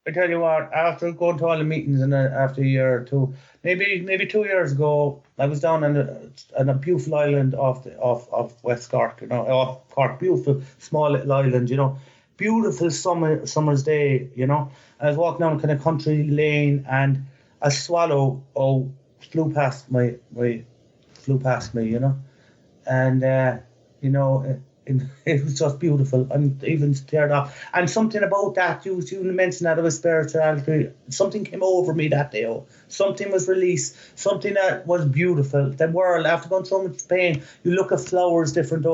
I tell you what, after going to all the meetings and after a year or two, maybe 2 years ago, I was down on a beautiful island off West Cork, off Cork, beautiful small little island, beautiful summer's day, I was walking down a kind of country lane and a swallow flew past me, and it was just beautiful. I'm even teared off. And something about that, you mentioned that about spirituality. Something came over me that day. Something was released. Something that was beautiful. The world, after going so much pain, you look at flowers different.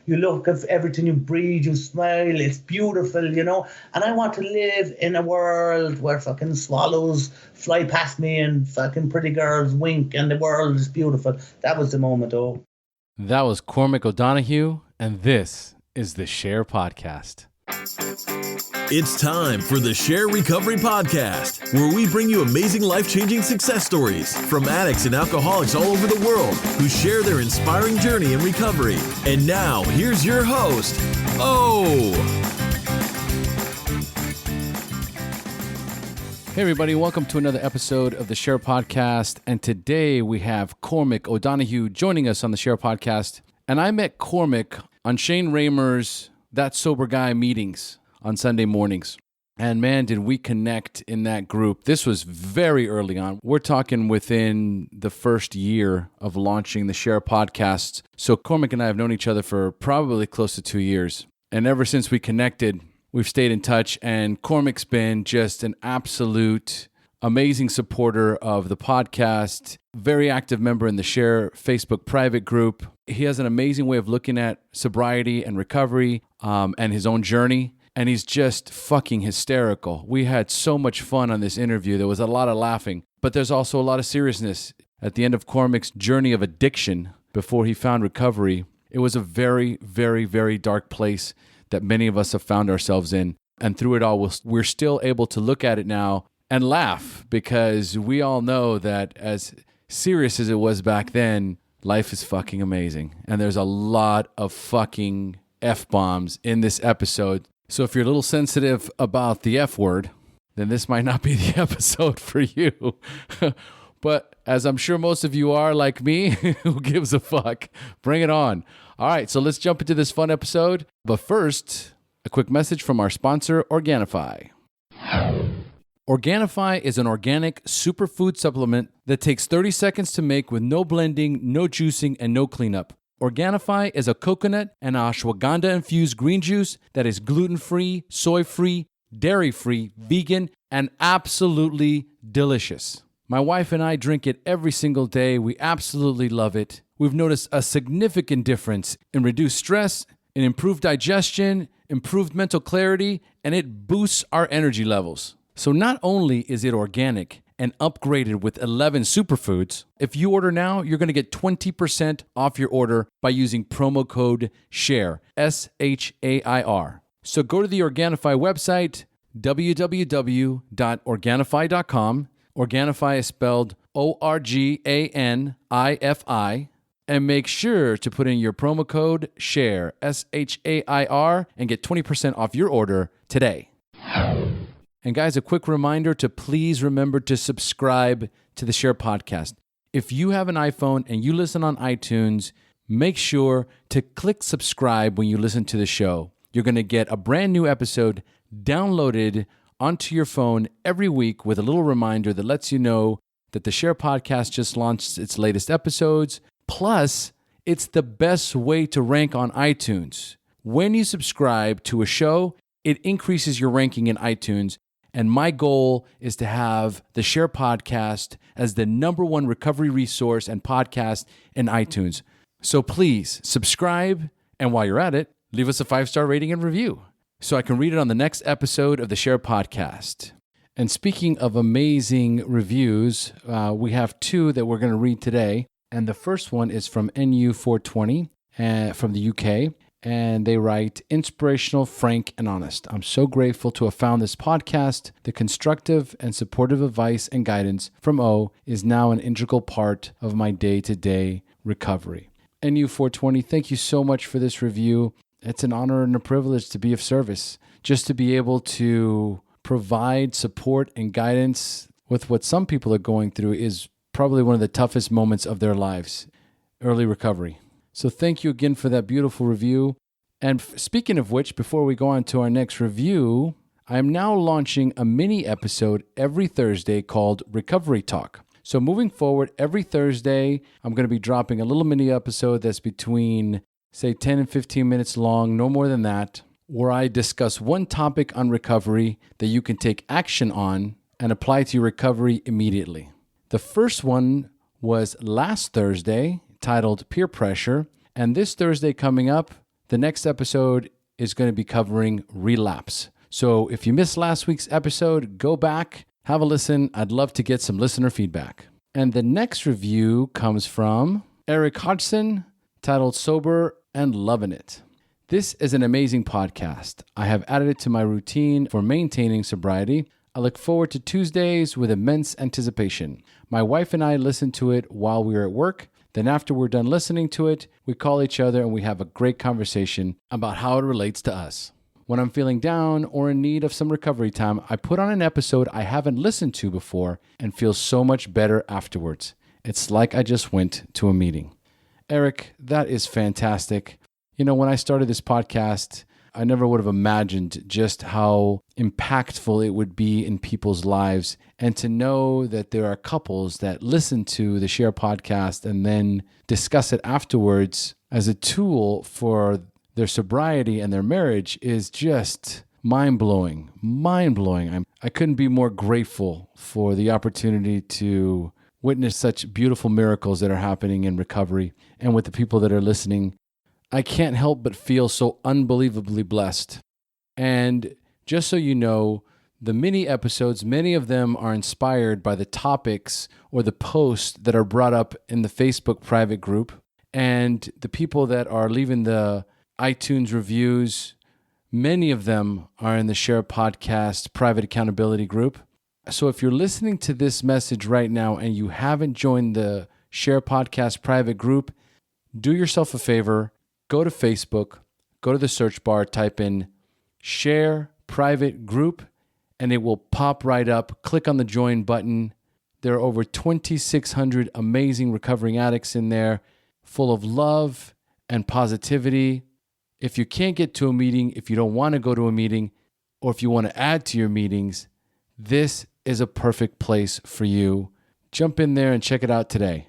You look at everything you breathe. You smile. It's beautiful, And I want to live in a world where fucking swallows fly past me and fucking pretty girls wink, and the world is beautiful. That was the moment. That was Cormac O'Donoghue, and this is the SHAIR Podcast. It's time for the SHAIR Recovery Podcast, where we bring you amazing life-changing success stories from addicts and alcoholics all over the world who share their inspiring journey in recovery. And now, here's your host, Hey everybody, welcome to another episode of the SHAIR Podcast, and today we have Cormac O'Donoghue joining us on the SHAIR Podcast. And I met Cormac on Shane Raymer's That Sober Guy meetings on Sunday mornings. And man, did we connect in that group. This was very early on. We're talking within the first year of launching the SHAIR Podcast. So Cormac and I have known each other for probably close to 2 years. And ever since we connected, we've stayed in touch, and Cormac's been just an absolute amazing supporter of the podcast, very active member in the SHAIR Facebook private group. He has an amazing way of looking at sobriety and recovery and his own journey, and he's just fucking hysterical. We had so much fun on this interview. There was a lot of laughing, but there's also a lot of seriousness. At the end of Cormac's journey of addiction, before he found recovery, it was a very, very, very dark place that many of us have found ourselves in. And through it all, we're still able to look at it now and laugh, because we all know that as serious as it was back then, life is fucking amazing. And there's a lot of fucking F-bombs in this episode. So if you're a little sensitive about the F word, then this might not be the episode for you. But as I'm sure most of you are, like me, who gives a fuck? Bring it on. All right, so let's jump into this fun episode. But first, a quick message from our sponsor, Organifi. Organifi is an organic superfood supplement that takes 30 seconds to make with no blending, no juicing, and no cleanup. Organifi is a coconut and ashwagandha-infused green juice that is gluten-free, soy-free, dairy-free, vegan, and absolutely delicious. My wife and I drink it every single day. We absolutely love it. We've noticed a significant difference in reduced stress, in improved digestion, improved mental clarity, and it boosts our energy levels. So not only is it organic and upgraded with 11 superfoods, if you order now, you're going to get 20% off your order by using promo code SHAIR, SHAIR. So go to the Organifi website, www.organifi.com. Organifi is spelled ORGANIFI, and make sure to put in your promo code SHAIR, SHAIR, and get 20% off your order today. And guys, a quick reminder to please remember to subscribe to the SHAIR Podcast. If you have an iPhone and you listen on iTunes, make sure to click subscribe when you listen to the show. You're going to get a brand new episode downloaded onto your phone every week with a little reminder that lets you know that the SHAIR Podcast just launched its latest episodes. Plus, it's the best way to rank on iTunes. When you subscribe to a show, it increases your ranking in iTunes. And my goal is to have the SHAIR Podcast as the #1 recovery resource and podcast in iTunes. So please subscribe, and while you're at it, leave us a 5-star rating and review so I can read it on the next episode of the SHAIR Podcast. And speaking of amazing reviews, we have 2 that we're going to read today. And the first one is from NU420 from the UK. And they write, inspirational, frank, and honest. I'm so grateful to have found this podcast. The constructive and supportive advice and guidance from O is now an integral part of my day-to-day recovery. NU420, thank you so much for this review. It's an honor and a privilege to be of service, just to be able to provide support and guidance with what some people are going through is probably one of the toughest moments of their lives, early recovery. So thank you again for that beautiful review. And speaking of which, before we go on to our next review, I am now launching a mini episode every Thursday called Recovery Talk. So moving forward, every Thursday, I'm going to be dropping a little mini episode that's between, say, 10 and 15 minutes long, no more than that, where I discuss one topic on recovery that you can take action on and apply to your recovery immediately. The first one was last Thursday, titled Peer Pressure, and this Thursday coming up, the next episode is going to be covering relapse. So if you missed last week's episode, go back, have a listen. I'd love to get some listener feedback. And the next review comes from Eric Hodgson, titled Sober and Loving It. This is an amazing podcast. I have added it to my routine for maintaining sobriety. I look forward to Tuesdays with immense anticipation. My wife and I listen to it while we're at work. Then after we're done listening to it, we call each other and we have a great conversation about how it relates to us. When I'm feeling down or in need of some recovery time, I put on an episode I haven't listened to before and feel so much better afterwards. It's like I just went to a meeting. Eric, that is fantastic. You know, when I started this podcast, I never would have imagined just how impactful it would be in people's lives. And to know that there are couples that listen to the SHAIR podcast and then discuss it afterwards as a tool for their sobriety and their marriage is just mind-blowing. I couldn't be more grateful for the opportunity to witness such beautiful miracles that are happening in recovery and with the people that are listening. I can't help but feel so unbelievably blessed. And just so you know, the mini episodes, many of them are inspired by the topics or the posts that are brought up in the Facebook private group. And the people that are leaving the iTunes reviews, many of them are in the SHAIR podcast private accountability group. So if you're listening to this message right now and you haven't joined the SHAIR podcast private group, do yourself a favor, go to Facebook, go to the search bar, type in SHAIR private group, and it will pop right up. Click on the join button. There are over 2,600 amazing recovering addicts in there, full of love and positivity. If you can't get to a meeting, if you don't want to go to a meeting, or if you want to add to your meetings, this is a perfect place for you. Jump in there and check it out today.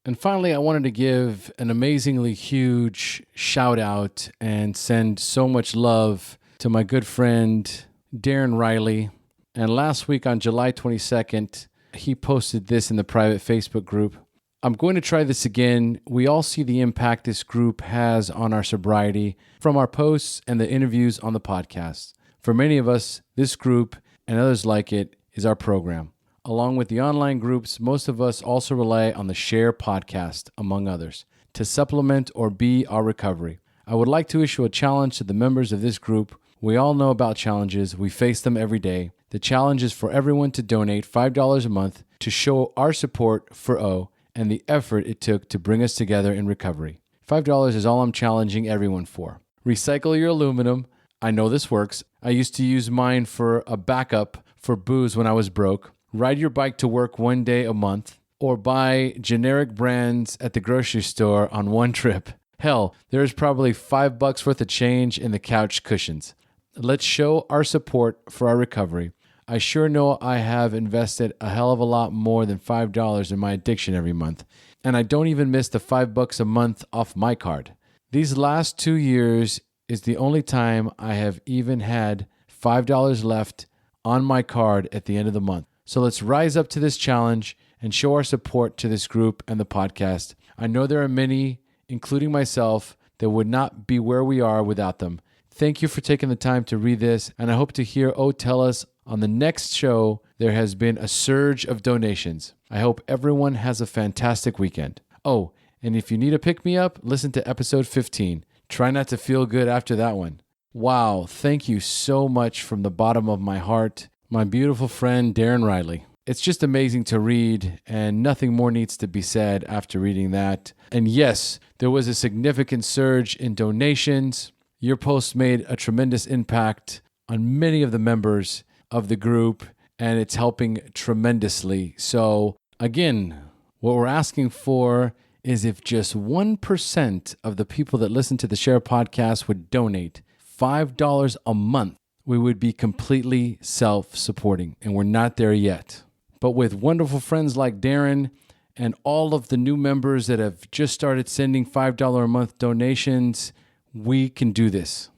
And finally, I wanted to give an amazingly huge shout out and send so much love to my good friend, Darren Riley. And last week on July 22nd, he posted this in the private Facebook group. I'm going to try this again. We all see the impact this group has on our sobriety from our posts and the interviews on the podcast. For many of us, this group and others like it is our program. Along with the online groups, most of us also rely on the SHAIR podcast, among others, to supplement or be our recovery. I would like to issue a challenge to the members of this group. We all know about challenges. We face them every day. The challenge is for everyone to donate $5 a month to show our support for O and the effort it took to bring us together in recovery. $5 is all I'm challenging everyone for. Recycle your aluminum. I know this works. I used to use mine for a backup for booze when I was broke. Ride your bike to work one day a month, or buy generic brands at the grocery store on one trip. Hell, there's probably $5 worth of change in the couch cushions. Let's show our support for our recovery. I sure know I have invested a hell of a lot more than $5 in my addiction every month, and I don't even miss the $5 a month off my card. These last 2 years is the only time I have even had $5 left on my card at the end of the month. So let's rise up to this challenge and show our support to this group and the podcast. I know there are many, including myself, that would not be where we are without them. Thank you for taking the time to read this, and I hope to hear O tell us on the next show there has been a surge of donations. I hope everyone has a fantastic weekend. Oh, and if you need a pick-me-up, listen to episode 15. Try not to feel good after that one. Wow, thank you so much from the bottom of my heart, my beautiful friend Darren Riley. It's just amazing to read, and nothing more needs to be said after reading that. And yes, there was a significant surge in donations. Your post made a tremendous impact on many of the members of the group, and it's helping tremendously. So again, what we're asking for is if just 1% of the people that listen to the SHAIR podcast would donate $5 a month, we would be completely self-supporting, and we're not there yet. But with wonderful friends like Darren and all of the new members that have just started sending $5 a month donations, we can do this.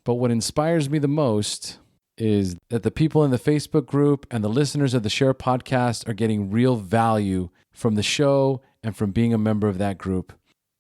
But what inspires me the most is that the people in the Facebook group and the listeners of the SHAIR podcast are getting real value from the show and from being a member of that group.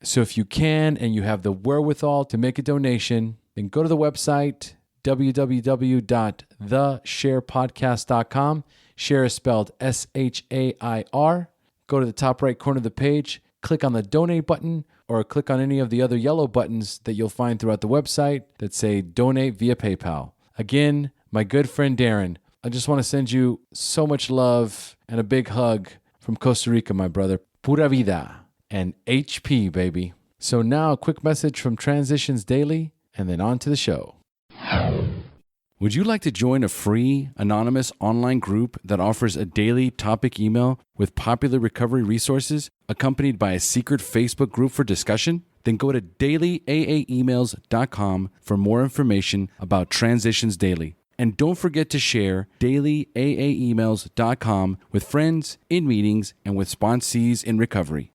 So if you can and you have the wherewithal to make a donation, then go to the website, www.theshairpodcast.com. SHAIR is spelled SHAIR. Go to the top right corner of the page, click on the donate button, or click on any of the other yellow buttons that you'll find throughout the website that say donate via PayPal. Again, my good friend Darren, I just want to send you so much love and a big hug from Costa Rica, my brother. Pura vida and HP, baby. So now a quick message from Transitions Daily, and then on to the show. Would you like to join a free, anonymous online group that offers a daily topic email with popular recovery resources accompanied by a secret Facebook group for discussion? Then go to dailyaaemails.com for more information about Transitions Daily. And don't forget to share dailyaaemails.com with friends, in meetings, and with sponsees in recovery.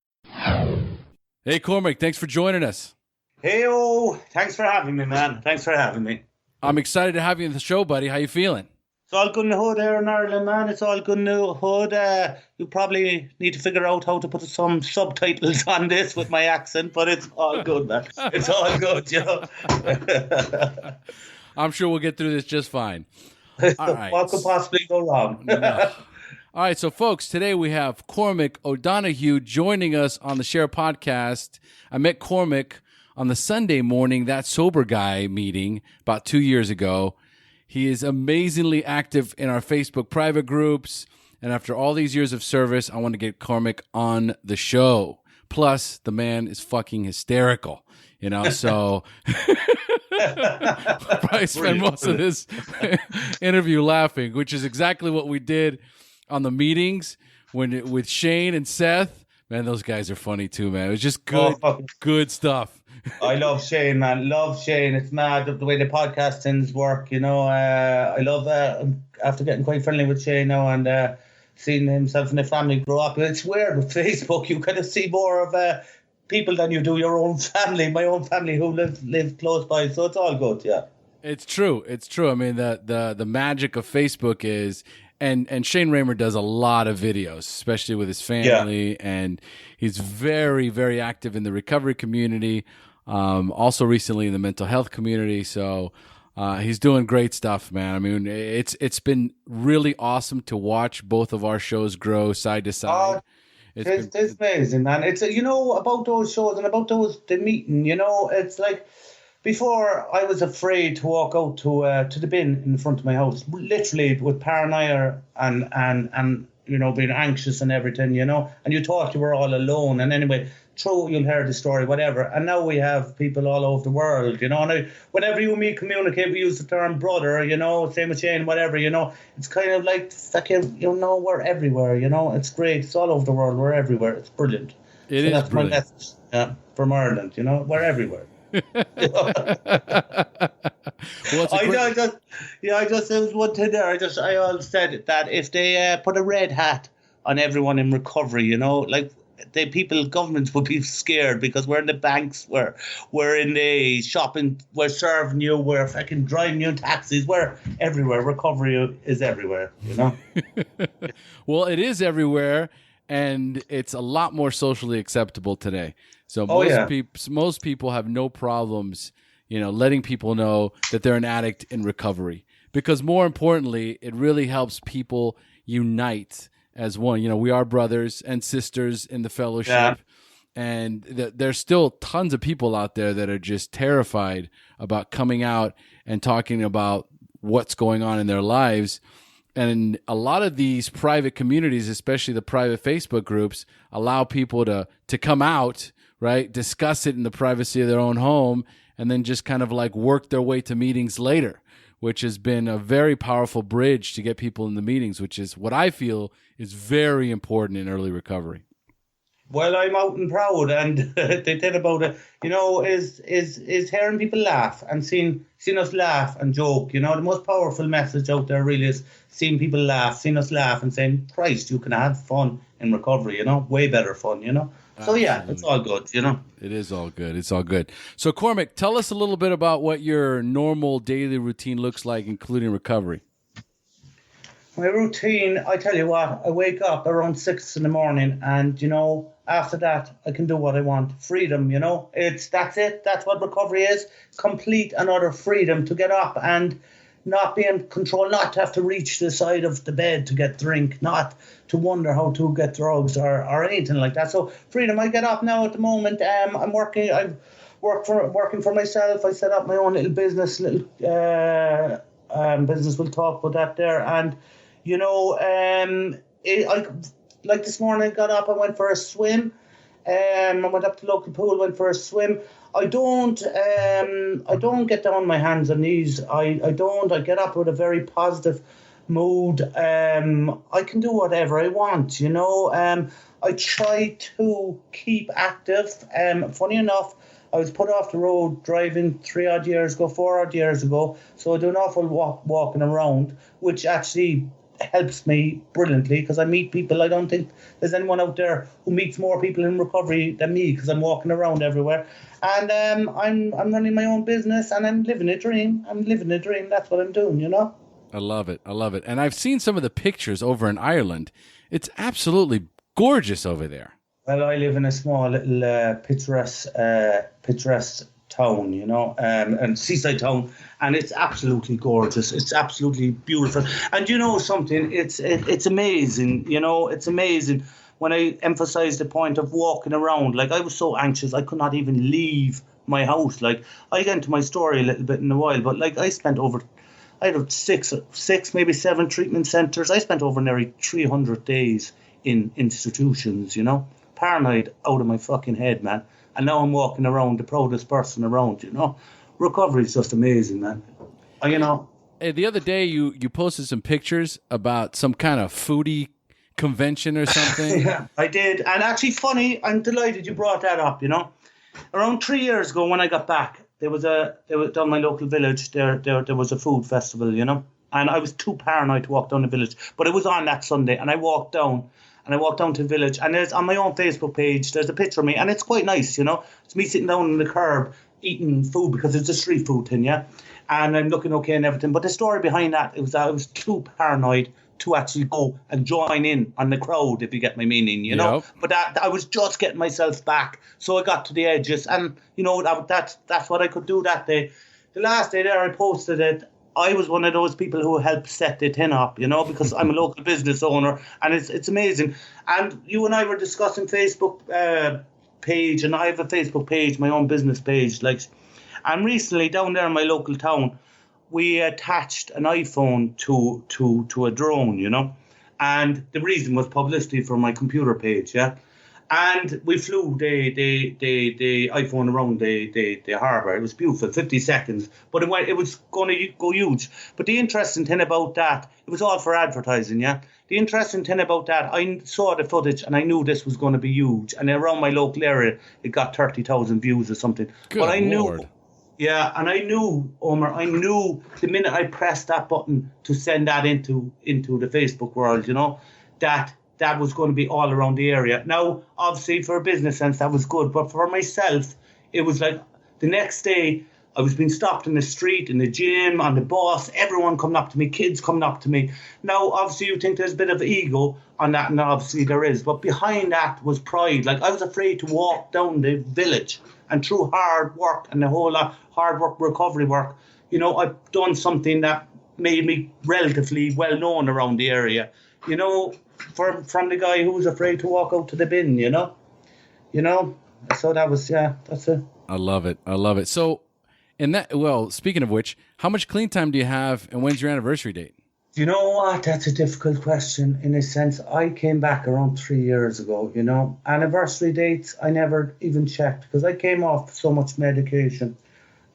Hey, Cormac, thanks for joining us. Hey-o, thanks for having me, man. Thanks for having me. I'm excited to have you on the show, buddy. How you feeling? It's all good in the hood here in Ireland, man. It's all good in the hood. You probably need to figure out how to put some subtitles on this with my accent, but it's all good, man. It's all good, you know. I'm sure we'll get through this just fine. All right. What could possibly go wrong? No. All right, so folks, today we have Cormac O'Donoghue joining us on the SHAIR podcast. I met Cormac on the Sunday morning, that sober guy meeting about 2 years ago. He is amazingly active in our Facebook private groups. And after all these years of service, I want to get Cormac on the show. Plus, the man is fucking hysterical, you know, so I'll probably spend most of this interview laughing, which is exactly what we did on the meetings with Shane and Seth. Man, those guys are funny too, man. It was just good stuff. I love Shane, man. Love Shane. It's mad the way the podcastings work, you know. I love after getting quite friendly with Shane now and seeing himself and the family grow up. It's weird with Facebook. You kind of see more of people than you do your own family. My own family who live close by. So it's all good, yeah. It's true. It's true. I mean, the magic of Facebook is, and Shane Raymer does a lot of videos, especially with his family, and he's very, very active in the recovery community. Also recently in the mental health community. So he's doing great stuff, man. I mean, it's been really awesome to watch both of our shows grow side to side. It's amazing, man. It's you know, about those shows and about the meeting, you know, it's like before I was afraid to walk out to the bin in front of my house, literally with paranoia and you know, being anxious and everything, you know, and you thought you were all alone. And anyway, true, you'll hear the story, whatever. And now we have people all over the world, you know. And whenever you and me communicate, we use the term brother, you know, same with Shane, whatever, you know. It's kind of like, you know, we're everywhere, you know. It's great. It's all over the world. We're everywhere. It's brilliant. It is that's brilliant. My message, from Ireland, you know. We're everywhere. I just there was one thing there. I always said that if they put a red hat on everyone in recovery, you know, like governments would be scared because we're in the banks, we're in the shopping, we're serving you, we're fucking driving you in taxis, we're everywhere. Recovery is everywhere, you know. Well, it is everywhere, and it's a lot more socially acceptable today. So most people have no problems, you know, letting people know that they're an addict in recovery, because more importantly, it really helps people unite as one. You know, we are brothers and sisters in the fellowship, and there's still tons of people out there that are just terrified about coming out and talking about what's going on in their lives. And a lot of these private communities, especially the private Facebook groups, allow people to come out, right? Discuss it in the privacy of their own home, and then just kind of like work their way to meetings later, which has been a very powerful bridge to get people in the meetings, which is what I feel is very important in early recovery. Well, I'm out and proud, and they tell about it. Is hearing people laugh and seeing us laugh and joke. The most powerful message out there really is seeing people laugh, seeing us laugh, and saying, "Christ, you can have fun in recovery." Way better fun. So yeah, it's all good. It is all good. It's all good. So Cormac, tell us a little bit about what your normal daily routine looks like, including recovery. My routine, I tell you what, I wake up around 6 in the morning, and after that I can do what I want. Freedom, that's it. That's what recovery is. Complete and utter freedom to get up and not be in control, not to have to reach the side of the bed to get drink, not to wonder how to get drugs or anything like that. So freedom. I get up now at the moment. I'm working. Working for myself. I set up my own little business. Business. We'll talk about that there. And like this morning, I got up, I went for a swim. I went up to the local pool, went for a swim. I don't get down on my hands and knees. I get up with a very positive mood. I can do whatever I want, I try to keep active. Funny enough, I was put off the road driving 4 odd years ago. So I do an awful walking around, which actually helps me brilliantly because I meet people. I don't think there's anyone out there who meets more people in recovery than me because I'm walking around everywhere. And I'm running my own business and I'm living a dream. That's what I'm doing, I love it. And I've seen some of the pictures over in Ireland. It's absolutely gorgeous over there. Well, I live in a small little picturesque town, and seaside town, and it's absolutely gorgeous. It's absolutely beautiful. And something, it's amazing, it's amazing when I emphasize the point of walking around. Like, I was so anxious, I could not even leave my house. Like, I get into my story a little bit in a while, but like I had six, maybe 7 treatment centres. I spent over nearly 300 days in institutions, paranoid out of my fucking head, man. And now I'm walking around the proudest person around, Recovery is just amazing, man. Hey, the other day you posted some pictures about some kind of foodie convention or something. Yeah, I did. And actually, funny, I'm delighted you brought that up, Around 3 years ago when I got back, there was down my local village, there was a food festival, And I was too paranoid to walk down the village. But it was on that Sunday, and I walked down to the village, and there's on my own Facebook page, there's a picture of me, and it's quite nice, It's me sitting down on the curb eating food because it's a street food thing, yeah? And I'm looking okay and everything. But the story behind that, I was too paranoid to actually go and join in on the crowd, if you get my meaning, Yep. But I was just getting myself back. So I got to the edges, and, that's what I could do that day. The last day there, I posted it. I was one of those people who helped set the tin up, because I'm a local business owner, and it's amazing. And you and I were discussing Facebook page, and I have a Facebook page, my own business page. And recently down there in my local town, we attached an iPhone to a drone, and the reason was publicity for my computer page, yeah. And we flew the iPhone around the harbour. It was beautiful, 50 seconds. But it was going to go huge. But the interesting thing about that, it was all for advertising, yeah? The interesting thing about that, I saw the footage and I knew this was going to be huge. And around my local area, it got 30,000 views or something. Good but I Lord. knew, yeah, and I knew, Omar, the minute I pressed that button to send that into the Facebook world, that was going to be all around the area. Now, obviously, for a business sense, that was good. But for myself, it was like the next day, I was being stopped in the street, in the gym, on the bus, everyone coming up to me, kids coming up to me. Now, obviously, you think there's a bit of ego on that, and obviously there is. But behind that was pride. Like, I was afraid to walk down the village. And through hard work and the whole lot, hard work, recovery work, I've done something that made me relatively well known around the area. From the guy who was afraid to walk out to the bin, So that was, that's it. I love it. So, speaking of which, how much clean time do you have, and when's your anniversary date? You know what? That's a difficult question. In a sense, I came back around 3 years ago, Anniversary dates, I never even checked because I came off so much medication.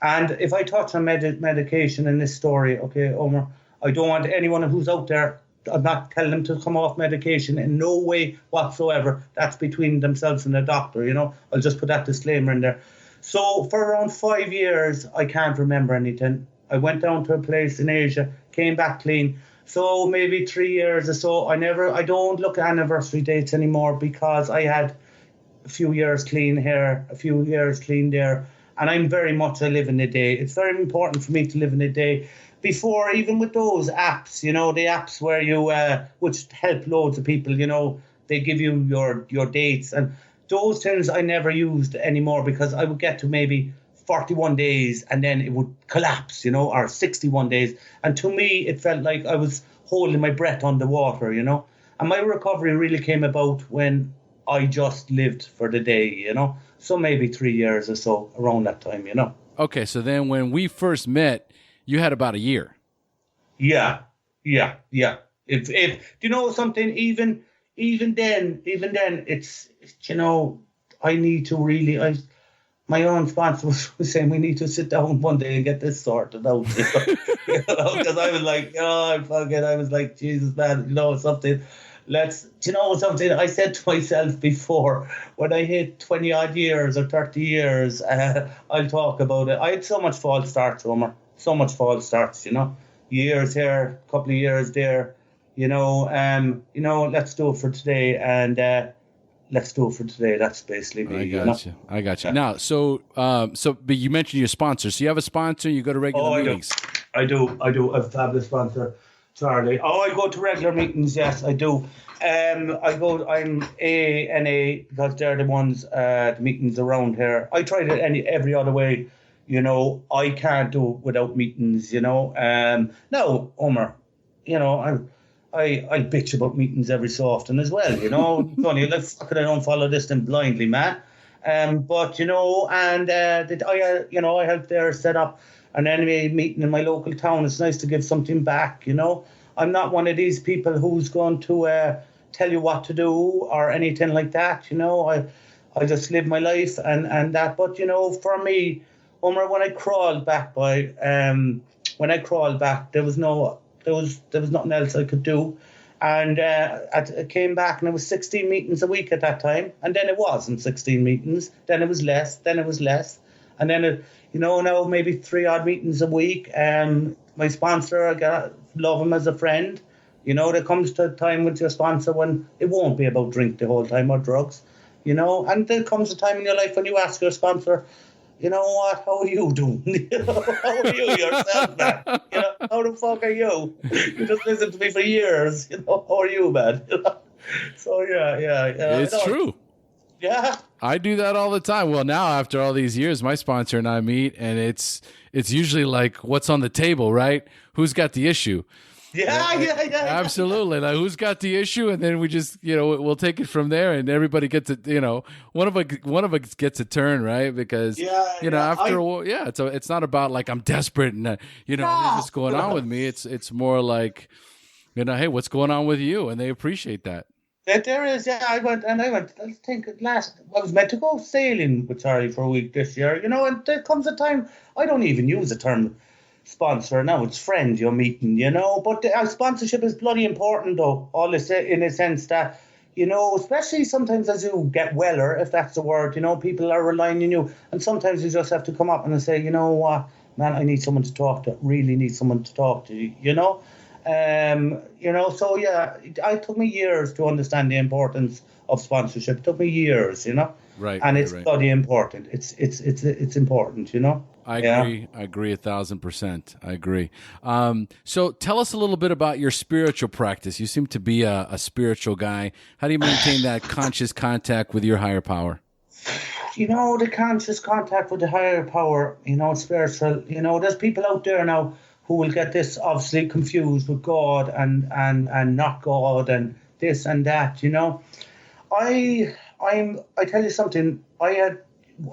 And if I touch on medication in this story, okay, Omar, I don't want anyone who's out there, I'm not telling them to come off medication in no way whatsoever. That's between themselves and the doctor, you know. I'll just put that disclaimer in there. So for around 5 years, I can't remember anything. I went down to a place in Asia, came back clean. So maybe 3 years or so, I don't look at anniversary dates anymore, because I had a few years clean here, a few years clean there. And I'm very much a live in the day. It's very important for me to live in the day. Before, even with those apps, you know, the apps where you, which help loads of people, you know, they give you your dates. And those things I never used anymore, because I would get to maybe 41 days and then it would collapse, you know, or 61 days. And to me, it felt like I was holding my breath underwater, you know. And my recovery really came about when I just lived for the day, you know. So maybe 3 years or so, around that time, you know. Okay, so then when we first met, you had about a year. Yeah. If do you know something? Even then, it's you know, I need to really. My own sponsor was saying we need to sit down one day and get this sorted out. Because I was like, I was like, Jesus, man, you know something. You know something, I said to myself before, when I hit 20 odd years or 30 years, I'll talk about it. I had so much false starts, Omar. So much false starts, you know. Years here, a couple of years there, you know, let's do it for today. And let's do it for today. That's basically me. I got you. Now, but you mentioned your sponsor. So you have a sponsor, you go to regular meetings. I do. I have a fabulous sponsor, Charlie. Oh, I go to regular meetings, yes, I do. I'm ANA, because they're the ones, the meetings around here. I tried it every other way, you know. I can't do it without meetings, you know. No, Omar, you know, I bitch about meetings every so often as well, you know. Funny, like, fuck it, I don't follow this thing blindly, man. But, you know, and I helped there set up an anime meeting in my local town. It's nice to give something back, you know. I'm not one of these people who's going to tell you what to do or anything like that, you know. I just live my life and that. But, you know, for me, Omar, when I crawled back, there was nothing else I could do. And I came back, and it was 16 meetings a week at that time. And then it wasn't 16 meetings. Then it was less. And then, now maybe 3 odd meetings a week. My sponsor, I love him as a friend. You know, there comes to a time with your sponsor when it won't be about drink the whole time or drugs, you know. And there comes a time in your life when you ask your sponsor, you know what, how are you doing? How are you yourself, man? You know, how the fuck are you? You just listened to me for years, you know, how are you, man? So, yeah. It's true. Yeah. I do that all the time. Well, now after all these years, my sponsor and I meet, and it's usually like, what's on the table, right? Who's got the issue? Yeah. Absolutely. Like, who's got the issue? And then we just, we'll take it from there, and everybody gets it, one of us gets a turn, right? Because, after a while, it's not about like, I'm desperate and, there's what's going on with me. It's more like, hey, what's going on with you? And they appreciate that. There is, yeah. I went, I think I was meant to go sailing with Charlie for a week this year, and there comes a time, I don't even use the term sponsor now, it's friend you're meeting, but sponsorship is bloody important though, all this in a sense that, especially sometimes as you get weller, if that's the word, people are relying on you, and sometimes you just have to come up and say, you know what, man, I need someone to talk to, really need someone to talk to, so yeah, it took me years to understand the importance of sponsorship. It took me years, Right. And it's bloody important. It's important, I agree. I agree 1,000%. I agree. So tell us a little bit about your spiritual practice. You seem to be a spiritual guy. How do you maintain that conscious contact with your higher power? The conscious contact with the higher power, spiritual, there's people out there now who will get this obviously confused with God and not God and this and that, I tell you something, I had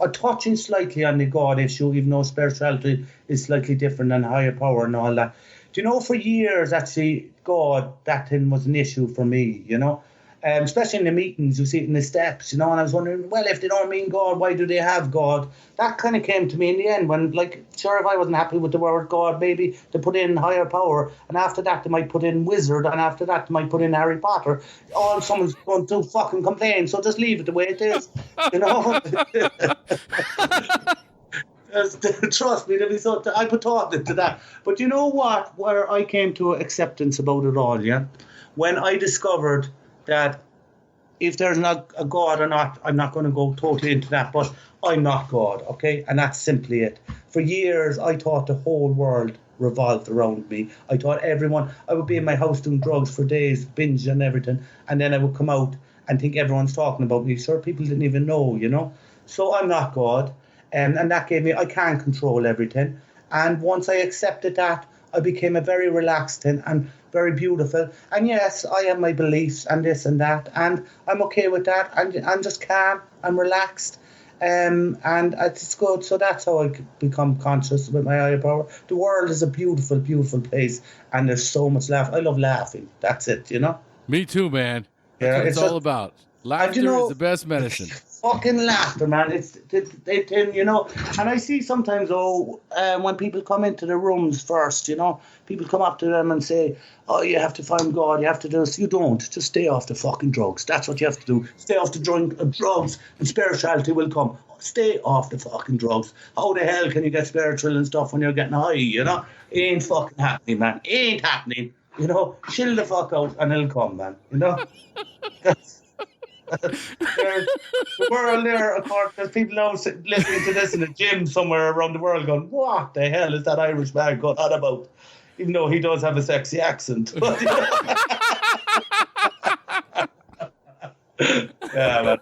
a touching slightly on the God issue, even though spirituality is slightly different than higher power and all that. For years, actually, God, that thing was an issue for me, Especially in the meetings, you see it in the steps, you know, and I was wondering, well, if they don't mean God, why do they have God? That kind of came to me in the end when, like, sure, if I wasn't happy with the word God, maybe they put in higher power, and after that they might put in wizard, and after that they might put in Harry Potter. All someone's going to fucking complain, so just leave it the way it is, you know? Trust me, I put thought into that. But you know what? Where I came to acceptance about it all, yeah? When I discovered that if there's not a God or not, I'm not going to go totally into that, but I'm not God, okay? And that's simply it. For years, I thought the whole world revolved around me. I thought everyone, I would be in my house doing drugs for days, binge and everything, and then I would come out and think everyone's talking about me. Sure, people didn't even know, you know? So I'm not God. And that gave me, I can't control everything. And once I accepted that, I became a very relaxed and very beautiful. And yes, I have my beliefs and this and that, and I'm okay with that. I'm just calm, I'm relaxed, and it's good. So that's how I become conscious with my higher power. The world is a beautiful, beautiful place, and there's so much laugh. I love laughing. That's it, you know? Me too, man. That's what it's all about. Laughter is the best medicine. Fucking laughter, man. It's you know. And I see sometimes, when people come into the rooms first, you know, people come up to them and say, oh, you have to find God, you have to do this. You don't. Just stay off the fucking drugs. That's what you have to do. Stay off the drugs and spirituality will come. Stay off the fucking drugs. How the hell can you get spiritual and stuff when you're getting high, you know? It ain't fucking happening, man. It ain't happening. You know, chill the fuck out and it'll come, man. You know? The world there, of course, there's people now listening to this in a gym somewhere around the world going, what the hell is that Irish man going on about? Even though he does have a sexy accent. But, yeah, man.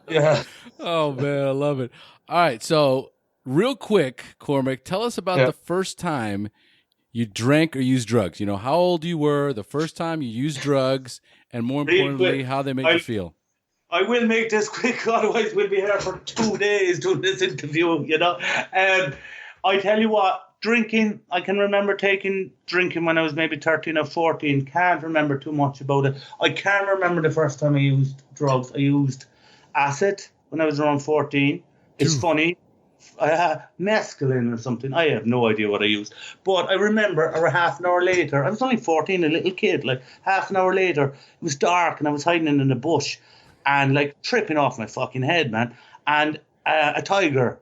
Yeah. Oh, man, I love it. All right, so real quick, Cormac, tell us about the first time you drank or used drugs. You know, how old you were, the first time you used drugs, and more importantly, how they make you feel. I will make this quick, otherwise we'll be here for 2 days doing this interview, you know. I tell you what, drinking, I can remember drinking when I was maybe 13 or 14. Can't remember too much about it. I can't remember the first time I used drugs. I used acid when I was around 14. It's funny. Mescaline or something. I have no idea what I used. But I remember half an hour later, I was only 14, a little kid, like half an hour later, it was dark and I was hiding in a bush and like tripping off my fucking head, man. And a tiger,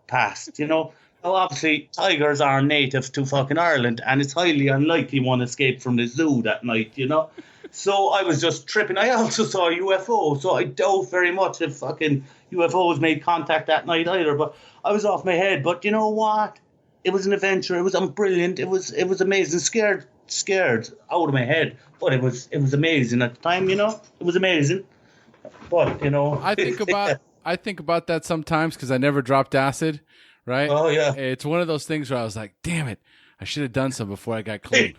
passed, you know. Now, obviously, tigers are native to fucking Ireland and it's highly unlikely one escaped from the zoo that night, you know. So I was just tripping. I also saw a UFO, so I doubt very much if fucking UFOs made contact that night either. But I was off my head. But you know what? It was an adventure. It was brilliant. It was amazing. Scared out of my head. But it was amazing at the time. You know, it was amazing. But you know, I think about that sometimes because I never dropped acid. Right? Oh yeah. It's one of those things where I was like, damn it. I should have done some before I got clean.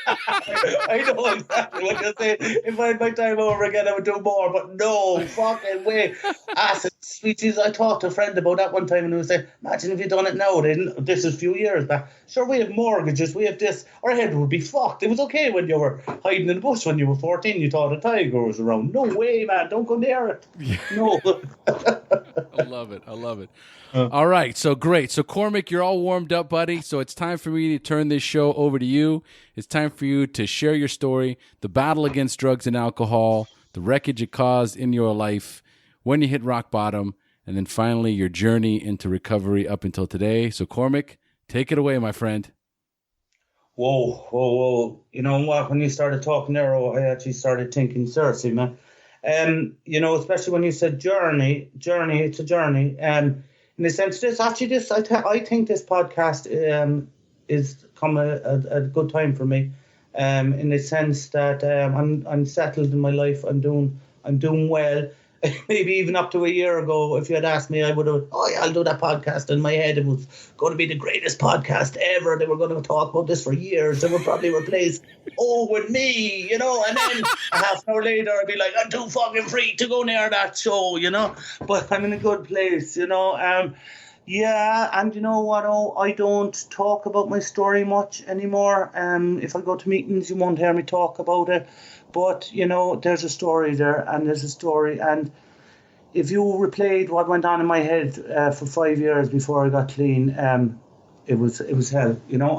I know exactly what you're saying. If I had my time over again, I would do more. But no fucking way. Acid, sweet Jesus. I talked to a friend about that one time and he was saying, imagine if you'd done it now. This is a few years back. Sure, we have mortgages. We have this. Our head would be fucked. It was okay when you were hiding in the bush when you were 14. You thought a tiger was around. No way, man. Don't go near it. No. I love it. All right, so great. So, Cormac, you're all warmed up, buddy. So it's time for me to turn this show over to you. It's time for you to share your story, the battle against drugs and alcohol, the wreckage it caused in your life, when you hit rock bottom, and then finally your journey into recovery up until today. So, Cormac, take it away, my friend. Whoa. You know what? When you started talking there, I actually started thinking seriously, man. You know, especially when you said journey, it's a journey. In the sense, I think this podcast is come a good time for me. In the sense that I'm settled in my life. I'm doing well. Maybe even up to a year ago, if you had asked me, I would have, I'll do that podcast. In my head, it was going to be the greatest podcast ever. They were going to talk about this for years. They would probably replace with me, you know. And then a half an hour later, I'd be like, I'm too fucking free to go near that show, you know. But I'm in a good place, you know. Yeah, and you know what? Oh, I don't talk about my story much anymore. If I go to meetings, you won't hear me talk about it. But you know, there's a story there, and there's a story. And if you replayed what went on in my head for 5 years before I got clean, it was hell. You know,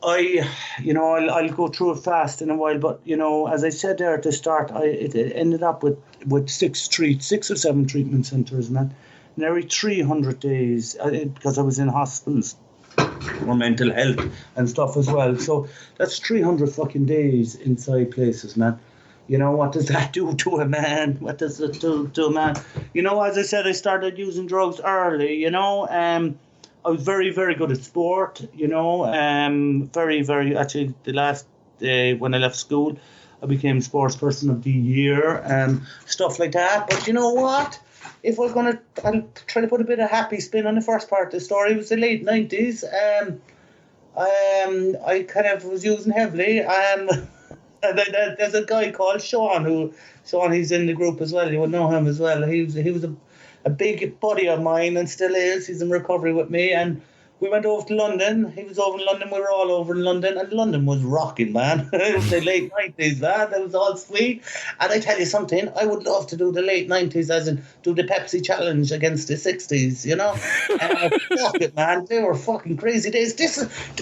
I'll go through it fast in a while. But you know, as I said there at the start, it ended up with 6 or 7 treatment centres, man. Nearly 300 days because I was in hospitals for mental health and stuff as well. So that's 300 fucking days inside places, man. You know, what does that do to a man? What does it do to a man? You know, as I said, I started using drugs early, you know. I was very, very good at sport, you know. Very, very, actually, the last day when I left school, I became sports person of the year, stuff like that. But you know what? If we're going to, I'll try to put a bit of happy spin on the first part of the story. It was the late 90s. I kind of was using heavily. There's a guy called Sean, he's in the group as well. You would know him as well. He was a big buddy of mine and still is. He's in recovery with me. And we went over to London. He was over in London. We were all over in London. And London was rocking, man. It was the late 90s, man. It was all sweet. And I tell you something, I would love to do the late 90s, as in do the Pepsi challenge against the 60s, you know? Fuck it, man. They were fucking crazy days.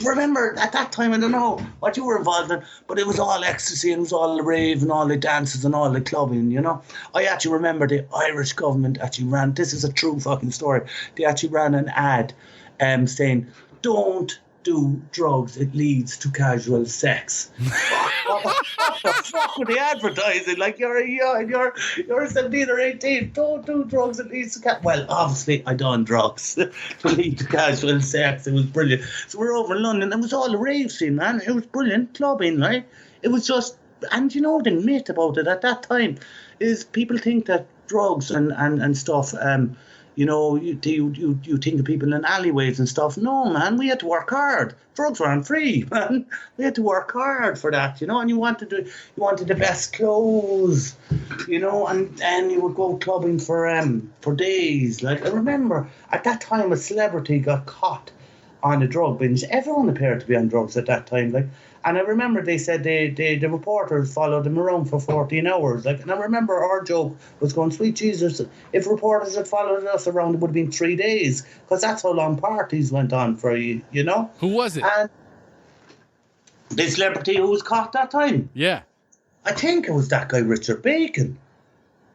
Remember, at that time, I don't know what you were involved in, but it was all ecstasy and it was all the rave and all the dances and all the clubbing, you know? I actually remember the Irish government actually ran, this is a true fucking story, they actually ran an ad saying, don't do drugs, it leads to casual sex. What the fuck were they advertising? Like, you're 17 or 18, don't do drugs, it leads to well, obviously I done drugs to lead to casual sex. It was brilliant. So we're over in London, it was all a rave scene, man. It was brilliant, clubbing, right? It was just, and you know, the myth about it at that time is people think that drugs and stuff, you know, you think of people in alleyways and stuff. No, man, we had to work hard. Drugs weren't free, man. We had to work hard for that, you know. And you wanted the best clothes, you know. And you would go clubbing for days. Like, I remember at that time, a celebrity got caught on a drug binge. Everyone appeared to be on drugs at that time, like. And I remember they said the reporters followed them around for 14 hours. Like, and I remember our joke was going, sweet Jesus, if reporters had followed us around, it would have been 3 days. Because that's how long parties went on for you know? Who was it? And the celebrity who was caught that time. Yeah. I think it was that guy, Richard Bacon.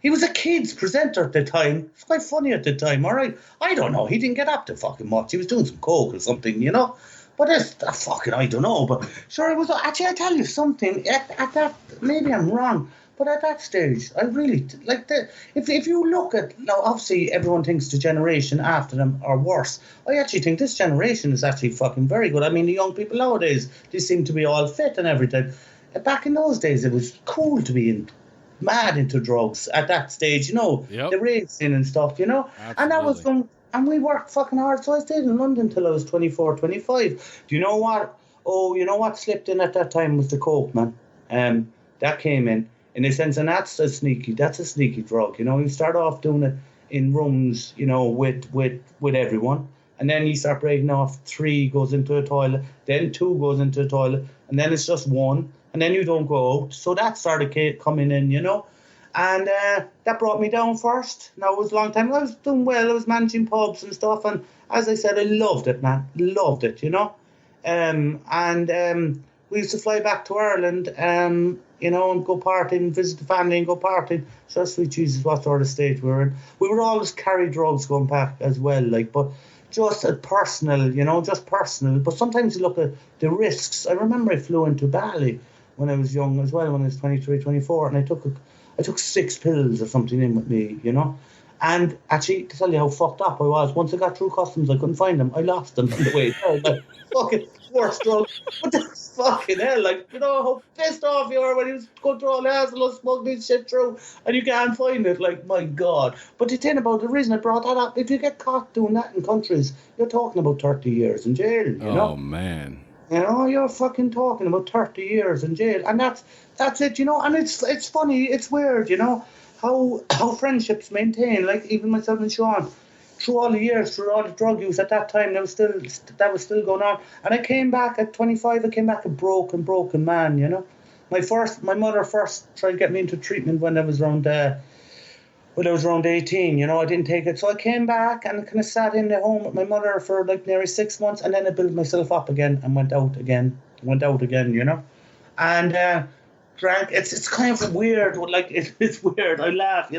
He was a kids presenter at the time. It's quite funny at the time, all right? I don't know. He didn't get up to fucking much. He was doing some coke or something, you know? But that's fucking, I don't know. But sure, it was, actually, I tell you something, at that, maybe I'm wrong, but at that stage, I really, like, if you look at, now obviously everyone thinks the generation after them are worse. I actually think this generation is actually fucking very good. I mean, the young people nowadays, they seem to be all fit and everything. Back in those days, it was cool to be mad into drugs at that stage, you know, Yep. the racing and stuff, you know. Absolutely. And that was from, and we worked fucking hard. So I stayed in London till I was 24, 25. Do you know what? Oh, you know what slipped in at that time was the coke, man. That came in a sense, and that's a sneaky drug, you know. You start off doing it in rooms, you know, with everyone, and then you start breaking off. 3 goes into a toilet, then 2 goes into a toilet, and then it's just 1, and then you don't go out. So that started coming in, you know. And that brought me down first. Now, it was a long time. I was doing well. I was managing pubs and stuff. And as I said, I loved it, man. Loved it, you know. We used to fly back to Ireland, you know, and go partying, visit the family and go partying. So, sweet Jesus, what sort of state we were in. We would always carry drugs going back as well, like, but just personal, you know, just personal. But sometimes you look at the risks. I remember I flew into Bali when I was young as well, when I was 23, 24, and I took 6 pills or something in with me, you know. And actually, to tell you how fucked up I was, once I got through customs, I couldn't find them. I lost them on the way there. Like, fucking worst drug. What the fucking hell? Like, you know how pissed off you are when you go through all the hassle of smuggling shit through and you can't find it. Like, my God. But the thing about the reason I brought that up, if you get caught doing that in countries, you're talking about 30 years in jail, you know? Oh, man. You know, you're fucking talking about 30 years in jail. And that's it, you know. And it's funny, it's weird, you know, how friendships maintain. Like, even myself and Sean, through all the years, through all the drug use at that time, that was still going on. And I came back at 25. I came back a broken man. You know, my mother first tried to get me into treatment when I was around 18, you know. I didn't take it. So I came back and kind of sat in the home with my mother for like nearly 6 months, and then I built myself up again and went out again, you know. And drank. It's kind of weird. Like, it's weird. I laugh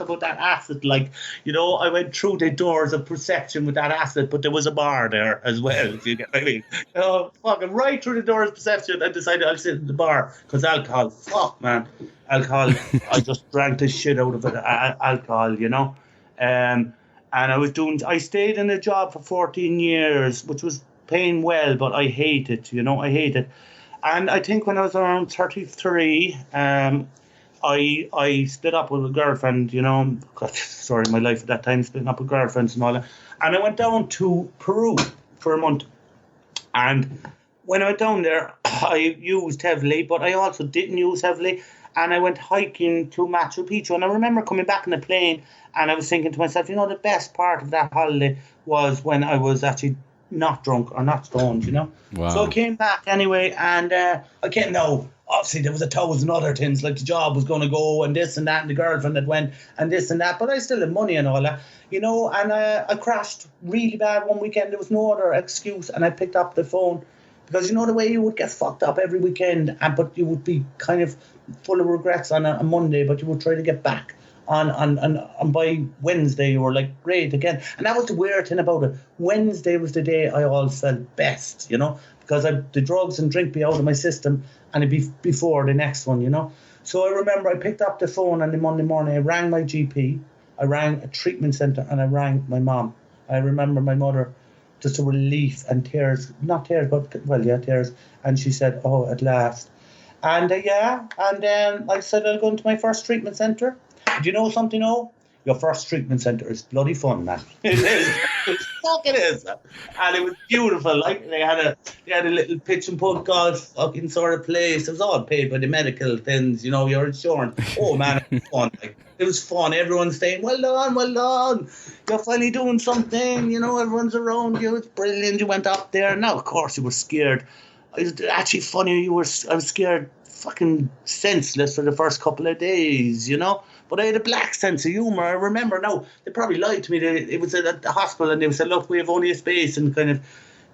about that acid. Like, you know, I went through the doors of perception with that acid, but there was a bar there as well, if you get what I mean. You know, fucking right through the doors of perception, I decided I'll sit in the bar, because alcohol, fuck, man. Alcohol, I just drank the shit out of it, alcohol, you know. And I stayed in a job for 14 years, which was paying well, but I hate it, you know, I hate it. And I think when I was around 33, I split up with a girlfriend, you know. God, sorry, my life at that time, splitting up with girlfriends and all that. And I went down to Peru for a month. And when I went down there, I used heavily, but I also didn't use heavily. And I went hiking to Machu Picchu. And I remember coming back in the plane, and I was thinking to myself, you know, the best part of that holiday was when I was actually not drunk or not stoned, you know. Wow. So I came back anyway, and obviously there was 1,000 other things, like the job was going to go and this and that, and the girlfriend that went and this and that, but I still had money and all that, you know. And I crashed really bad one weekend. There was no other excuse, and I picked up the phone, because you know the way you would get fucked up every weekend, but you would be kind of full of regrets on a Monday, but you would try to get back and by Wednesday you were like great again. And that was the weird thing about it. Wednesday was the day I always felt best, you know, because the drugs and drink be out of my system, and it'd be before the next one, you know. So I remember I picked up the phone on the Monday morning. I rang my GP, I rang a treatment centre, and I rang my mom. I remember my mother, just a relief and tears, not tears, but well, yeah, tears. And she said, "Oh, at last." And then I said I'll go into my first treatment centre. Do you know something, oh? Your first treatment centre is bloody fun, man. It is. It is. And it was beautiful. Like, they had a little pitch and putt golf fucking sort of place. It was all paid by the medical things, you know, your insurance. Oh man, it was fun. Like, it was fun. Everyone's saying, well done. You're finally doing something, you know, everyone's around you. It's brilliant. You went up there. Now, of course, you were scared. It was actually funny. I was scared fucking senseless for the first couple of days, you know. But I had a black sense of humour. I remember now, they probably lied to me. It was at the hospital, and they said, look, we have only a space in kind of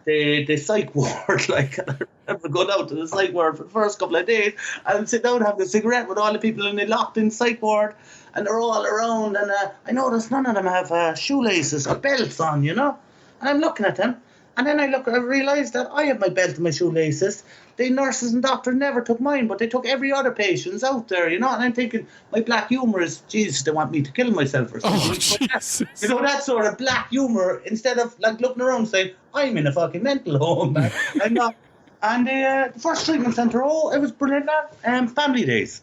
the psych ward. Like, I remember going out to the psych ward for the first couple of days and sit down and have a cigarette with all the people in the locked-in psych ward, and they're all around. And I noticed none of them have shoelaces or belts on, you know. And I'm looking at them. And then I realised that I have my belt and my shoelaces. The nurses and doctors never took mine, but they took every other patient's out there, you know. And I'm thinking, my black humour is, Jesus, they want me to kill myself or something. Oh, Jesus. You know, that sort of black humour, instead of like looking around saying, I'm in a fucking mental home, man. I'm not. And the first treatment centre, it was brilliant. Family days.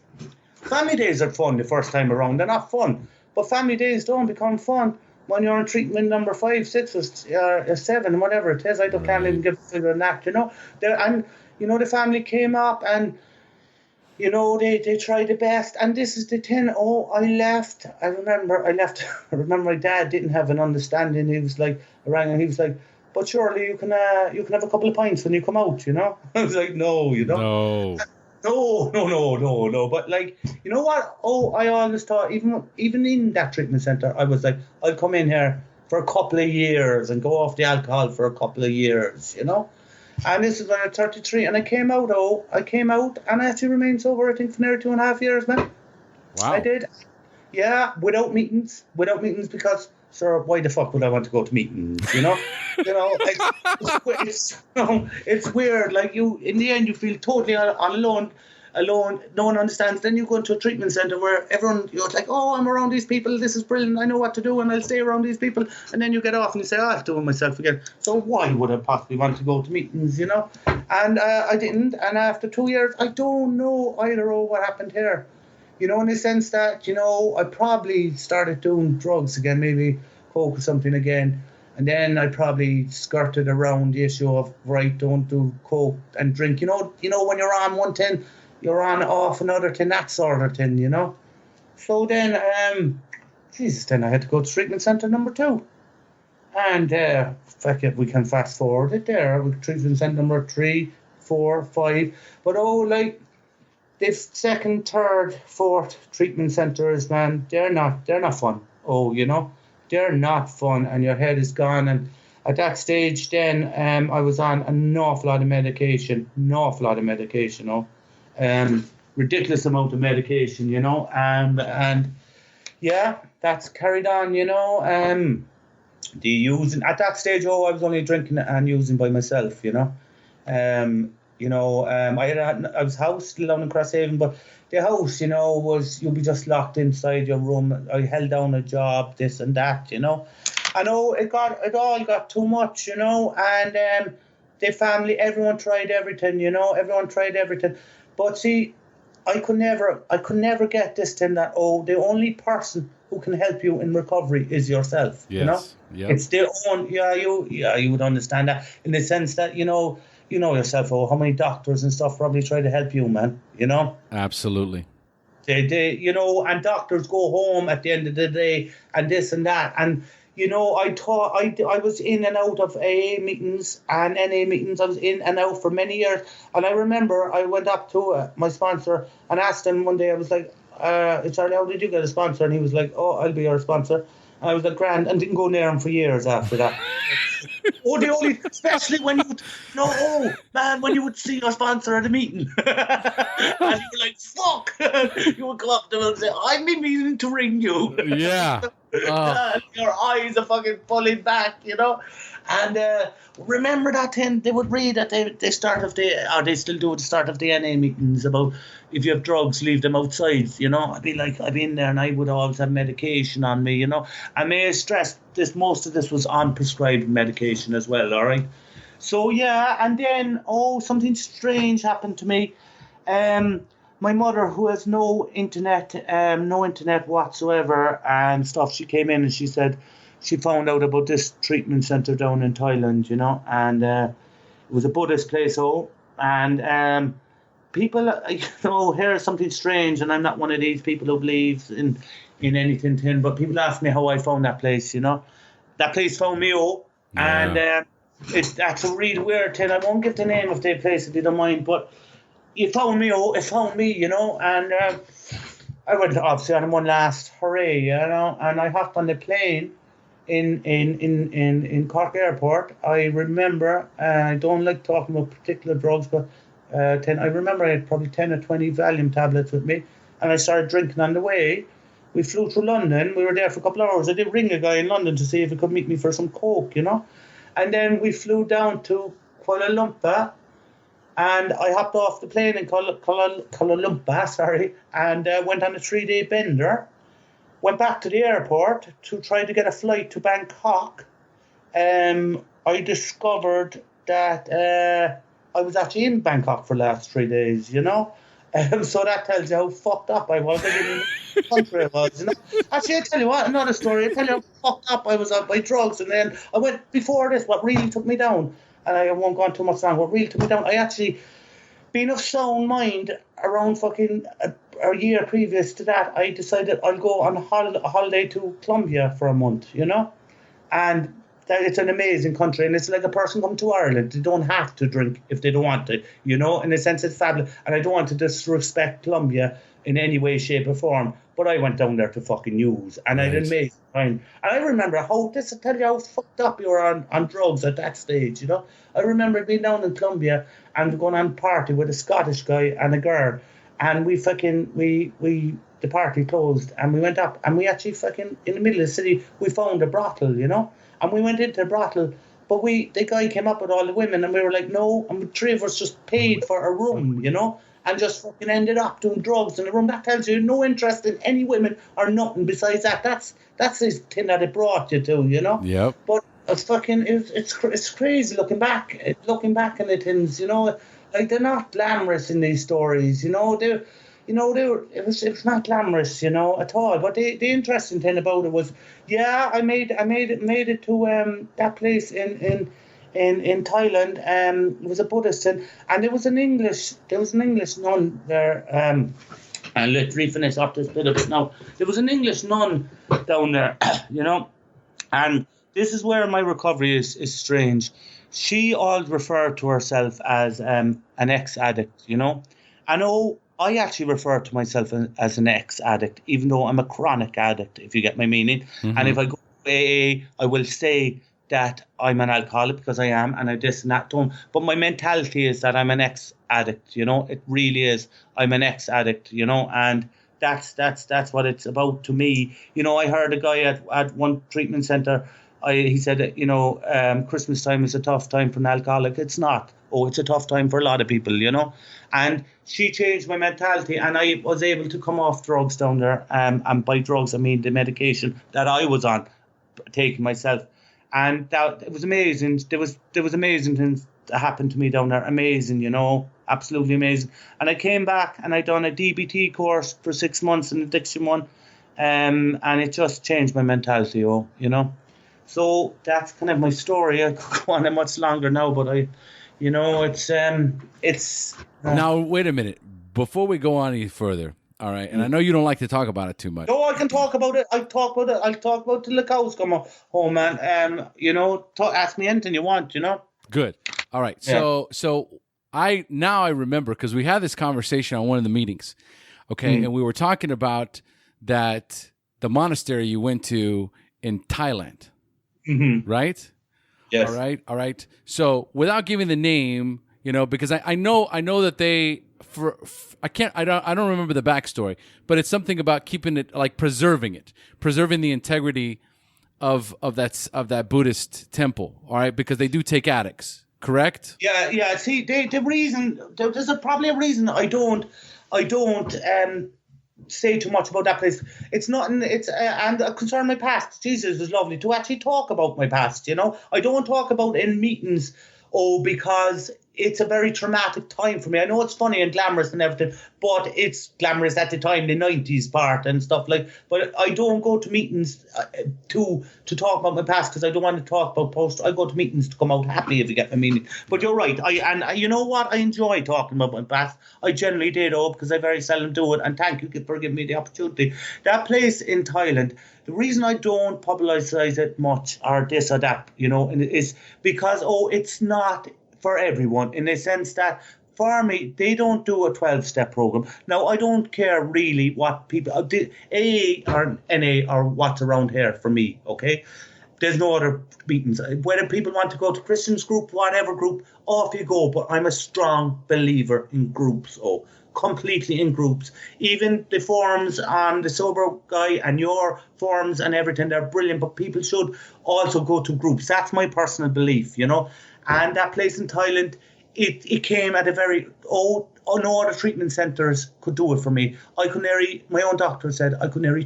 Family days are fun the first time around. They're not fun, but family days don't become fun when you're in treatment number 5, 6, or 7, whatever it is. I can't even give it an act, you know. And, you know, the family came up, and, you know, they tried the best. And this is the thing. I left. I remember my dad didn't have an understanding. He was like, I rang him, he was like, but surely you can have a couple of pints when you come out, you know. I was like, no, you know. No. But, like, you know what? I always thought, even in that treatment centre, I was like, I'll come in here for a couple of years and go off the alcohol for a couple of years, you know? And this is when I was 33, and I came out, and I actually remained sober, I think, for nearly 2.5 years, man. Wow. I did. Yeah, without meetings, because, sir, why the fuck would I want to go to meetings, you know? It's weird. Like, in the end, you feel totally alone. No one understands. Then you go into a treatment centre where everyone, you're like, I'm around these people. This is brilliant. I know what to do, and I'll stay around these people. And then you get off and you say, I'll do it myself again. So why would I possibly want to go to meetings, you know? And I didn't. And after 2 years, I don't know either what happened here. You know, in the sense that, you know, I probably started doing drugs again, maybe coke or something again. And then I probably skirted around the issue of, right, don't do coke and drink. You know, when you're on 110, you're on off another 10, that sort of thing, you know. So then, then I had to go to treatment centre number 2. And fuck it, we can fast forward it there. Treatment centre number 3, 4, 5. But like this second, third, fourth treatment centres, man, they're not fun. Oh, they're not fun, and your head is gone. And at that stage, then I was on an awful lot of medication. Ridiculous amount of medication, and yeah, that's carried on, the using at that stage. I was only drinking and using by myself, I was housed still down in Crosshaven, but the house, was, you'll be just locked inside your room. I held down a job, this and that, I know it all got too much, and the family, everyone tried everything, But see, I could never get this thing that, the only person who can help you in recovery is yourself, Yes. Yep. It's their own, you would understand that, in the sense that, you know yourself, how many doctors and stuff probably try to help you, man, Absolutely. They and doctors go home at the end of the day and this and that. And, I was in and out of AA meetings and NA meetings. I was in and out for many years. And I remember I went up to my sponsor and asked him one day, I was like, Charlie, how did you get a sponsor? And he was like, I'll be your sponsor. And I was like, grand, and didn't go near him for years after that. Especially when when you would see your sponsor at a meeting. And you were like, fuck. You would come up to him and say, I've been meaning to ring you. Yeah. Your eyes are fucking pulling back, And remember that thing they would read at the start of they still do at the start of the NA meetings about if you have drugs, leave them outside, I'd be like, I'd be in there and I would always have medication on me, I may stress this, most of this was on prescribed medication as well, all right? So, yeah, and then, something strange happened to me. My mother, who has no internet whatsoever and stuff, she came in and she said she found out about this treatment centre down in Thailand, and it was a Buddhist place, and people, hear something strange, and I'm not one of these people who believes in anything, but people ask me how I found that place, That place found me, and that's a really weird thing. I won't give the name of the place if you don't mind, but it found me, and I went obviously on one last hooray, and I hopped on the plane in Cork Airport. I remember, I don't like talking about particular drugs, but I remember I had probably 10 or 20 Valium tablets with me, and I started drinking on the way. We flew through London. We were there for a couple of hours. I did ring a guy in London to see if he could meet me for some coke, And then we flew down to Kuala Lumpur, and I hopped off the plane in Kuala Lumpur, and went on a 3-day bender. Went back to the airport to try to get a flight to Bangkok. I discovered that I was actually in Bangkok for the last 3 days, So that tells you how fucked up I was. I didn't know what country I was, Actually, I tell you what, another story. I tell you how fucked up I was on by drugs. And then I went, before this, what really took me down, and I won't go on too much long, what really took me down, I actually, being of sound mind, around fucking a year previous to that, I decided I'll go on a holiday to Colombia for a month, And that it's an amazing country, and it's like a person coming to Ireland. They don't have to drink if they don't want to, In a sense, it's fabulous. And I don't want to disrespect Colombia in any way, shape, or form, but I went down there to fucking use, and I had an amazing time. And I remember how fucked up you were on drugs at that stage, I remember being down in Colombia and going on a party with a Scottish guy and a girl, and the party closed, and we went up, and we actually fucking, in the middle of the city, we found a brothel, And we went into the brothel, but the guy came up with all the women, and we were like, no, and the 3 of us just paid for a room, and just fucking ended up doing drugs in the room. That tells you no interest in any women or nothing besides that. That's the thing that it brought you to, Yep. But it's fucking, it's crazy looking back on the things, like they're not glamorous in these stories, it was not glamorous, at all. But the interesting thing about it was, I made it to that place in Thailand. It was a Buddhist thing, and there was an English nun there. And let's refinish up this bit of it now. There was an English nun down there, and this is where my recovery is strange. She all referred to herself as an ex-addict, you know. I know I actually refer to myself as an ex-addict, even though I'm a chronic addict, if you get my meaning. And if I go to AA, I will say that I'm an alcoholic because I am, and I this and that don't. But my mentality is that I'm an ex-addict, you know. It really is. I'm an ex-addict, you know, and that's what it's about to me. You know, I heard a guy at one treatment centre. He said, you know, Christmas time is a tough time for an alcoholic. It's not. Oh, it's a tough time for a lot of people, you know. And she changed my mentality, and I was able to come off drugs down there. And by drugs, I mean the medication that I was on, taking myself. And that it was amazing. There was amazing things that happened to me down there. Amazing, you know, absolutely amazing. And I came back and I done a DBT course for 6 months, an addiction one, and it just changed my mentality. You know. So that's kind of my story. I could go on much longer now, but it's. Now wait a minute. Before we go on any further, all right. And I know you don't like to talk about it too much. No, I can talk about it. I'll talk about it till the cows come home, man. You know, ask me anything you want. You know. Good. All right. Yeah. So I remember because we had this conversation on one of the meetings. Okay, and we were talking about that the monastery you went to in Thailand. Mm-hmm. Right? Yes. All right. So without giving the name, you know, because I know that they I don't remember the backstory, but it's something about keeping it, like preserving the integrity of that Buddhist temple. All right, because they do take addicts, correct? Yeah. See, the reason there's probably a reason I don't say too much about that place. It's not, and concern my past. Jesus, it was lovely to actually talk about my past, you know. I don't talk about it in meetings, because it's a very traumatic time for me. I know it's funny and glamorous and everything, but it's glamorous at the time, the 90s part and stuff like. But I don't go to meetings to talk about my past because I don't want to talk about post. I go to meetings to come out happy, if you get my meaning. But you're right. And you know what? I enjoy talking about my past. I generally did, because I very seldom do it. And thank you for giving me the opportunity. That place in Thailand, the reason I don't publicize it much or this or that, you know, is because, it's not for everyone, in the sense that for me, they don't do a 12-step program. Now, I don't care really what people, AA or NA or what's around here for me, okay? There's no other meetings. Whether people want to go to Christians group, whatever group, off you go. But I'm a strong believer in groups, completely in groups. Even the forums on the Sober Guy and your forums and everything, they're brilliant, but people should also go to groups. That's my personal belief, you know. And that place in Thailand, it came at a very, no other treatment centres could do it for me. My own doctor said I could nearly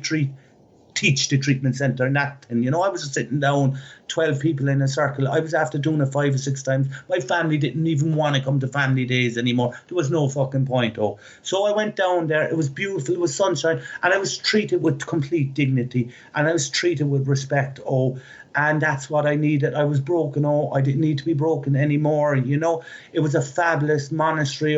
teach the treatment centre and that. And, you know, I was just sitting down, 12 people in a circle. I was after doing it 5 or 6 times. My family didn't even want to come to family days anymore. There was no fucking point, So I went down there. It was beautiful. It was sunshine. And I was treated with complete dignity. And I was treated with respect, And that's what I needed. I was broken, I didn't need to be broken anymore. You know, it was a fabulous monastery,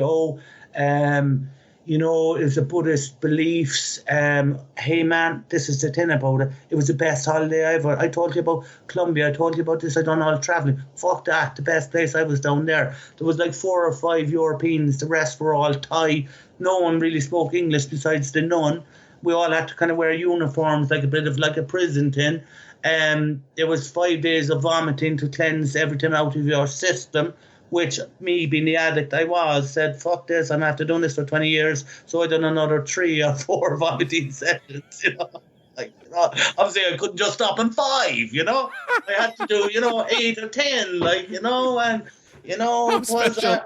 you know, it was a Buddhist beliefs. Hey man, this is the thing about it. It was the best holiday ever. I told you about Colombia. I told you about this. I done all the traveling. Fuck that. The best place. I was down there. There was like 4 or 5 Europeans. The rest were all Thai. No one really spoke English besides the nun. We all had to kind of wear uniforms, like a bit of like a prison thing. There was 5 days of vomiting to cleanse everything out of your system, which me being the addict I was, said, fuck this, I'm after doing this for 20 years. So I done another 3 or 4 vomiting sessions, you know. Like, you know, obviously I couldn't just stop in 5, you know. I had to do, 8 or 10, like, you know, and, it was special,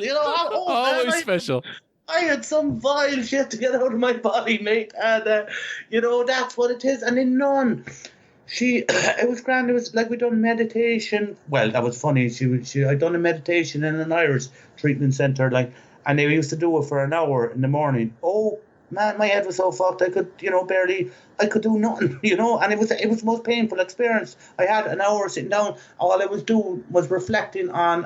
you know. Always special. I had some vile shit to get out of my body, mate, and that's what it is. And then none. It was grand. It was like we done meditation. Well, that was funny. I done a meditation in an Irish treatment centre, and they used to do it for an hour in the morning. man, my head was so fucked. I could, I could do nothing, and it was the most painful experience. I had an hour sitting down. All I was doing was reflecting on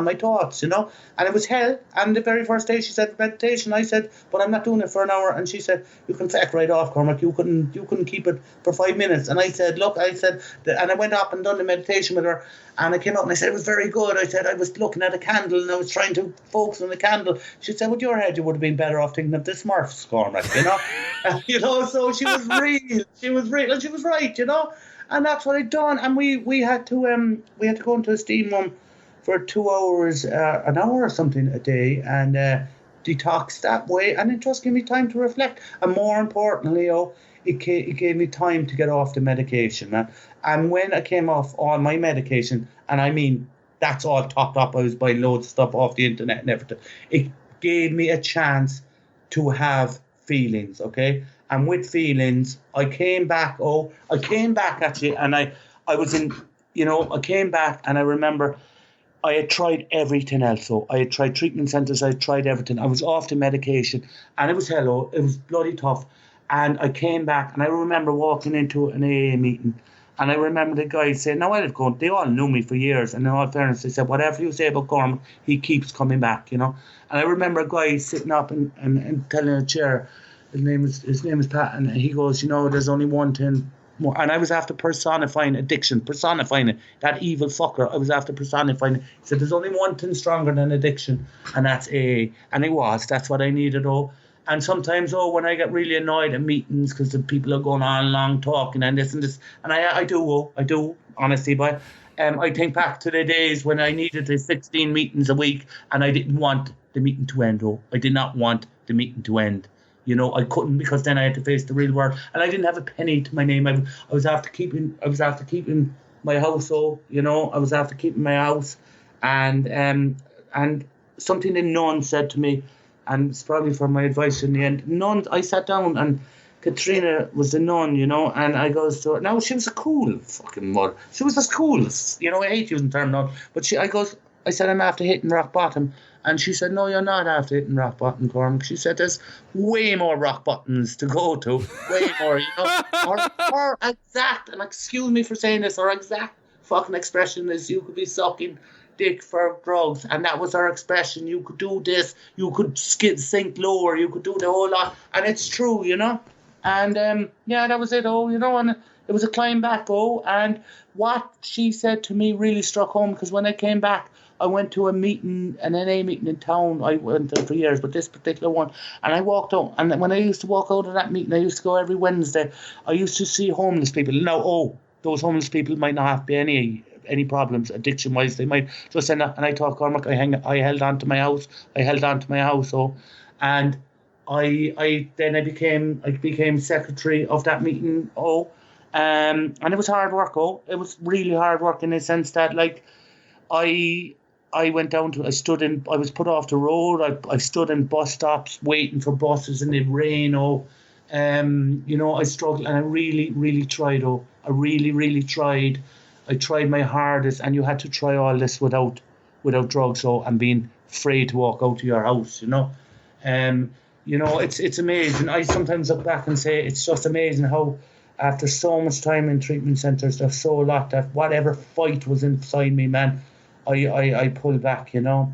my thoughts, and it was hell. And the very first day she said meditation, I said, but I'm not doing it for an hour. And she said, you can feck right off, Cormac. You couldn't keep it for 5 minutes. And I said, look, and I went up and done the meditation with her. And I came up and I said, it was very good. I said, I was looking at a candle and I was trying to focus on the candle. She said, with your head, you would have been better off thinking of the Smurfs, Cormac, so she was real. She was real and she was right, and that's what I'd done. And we had to go into a steam room for 2 hours, an hour or something a day, and detox that way. And it just gave me time to reflect. And more importantly, it gave me time to get off the medication, man. And when I came off all my medication, and I mean, that's all topped up. I was buying loads of stuff off the internet and everything. It gave me a chance to have feelings, okay? And with feelings, I came back actually, and I was in, I came back and I remember I had tried everything else. So I had tried treatment centres, I had tried everything. I was off the medication and it was bloody tough. And I came back and I remember walking into an AA meeting. And I remember the guy saying, now I'd have gone, they all knew me for years. And in all fairness, they said, whatever you say about Cormac, he keeps coming back, And I remember a guy sitting up and telling a chair, his name is Pat, and he goes, there's only one thing more. And I was after personifying addiction, personifying it, that evil fucker. I was after personifying it. He said, there's only one thing stronger than addiction, and that's AA. And it was, that's what I needed, And sometimes, when I get really annoyed at meetings because the people are going on long talking and this, and I do, honestly, but I think back to the days when I needed the 16 meetings a week and I didn't want the meeting to end, I did not want the meeting to end. I couldn't, because then I had to face the real world, and I didn't have a penny to my name. I was after keeping my house, I was after keeping my house, and something the nun said to me, and it's probably for my advice in the end. Nuns, I sat down and Katrina was the nun, and I goes to her. Now, she was a cool fucking mother. She was as cool as, I hate using the term nun, but I said, I'm after hitting rock bottom. And she said, no, you're not after hitting rock bottom, Cormac. She said, there's way more rock bottoms to go to. Way more, Or exact, and excuse me for saying this, or exact fucking expression is you could be sucking dick for drugs. And that was her expression. You could do this. You could sink lower. You could do the whole lot. And it's true, And, that was it, and it was a climb back, And what she said to me really struck home, because when I came back, I went to a meeting, an NA meeting in town. I went there for years, but this particular one. And I walked out. And when I used to walk out of that meeting, I used to go every Wednesday. I used to see homeless people. Now, those homeless people might not have any problems addiction-wise. They might just end up. And I thought, Cormac, I held on to my house. And I became secretary of that meeting. And it was hard work. It was really hard work in the sense that, like, I went down to, I was put off the road. I stood in bus stops waiting for buses in the rain. I struggled, and I really, really tried. I really, really tried. I tried my hardest, and you had to try all this without drugs, and being afraid to walk out to your house. It's amazing. I sometimes look back and say it's just amazing how, after so much time in treatment centres, there's so a lot that whatever fight was inside me, man, I pulled back, I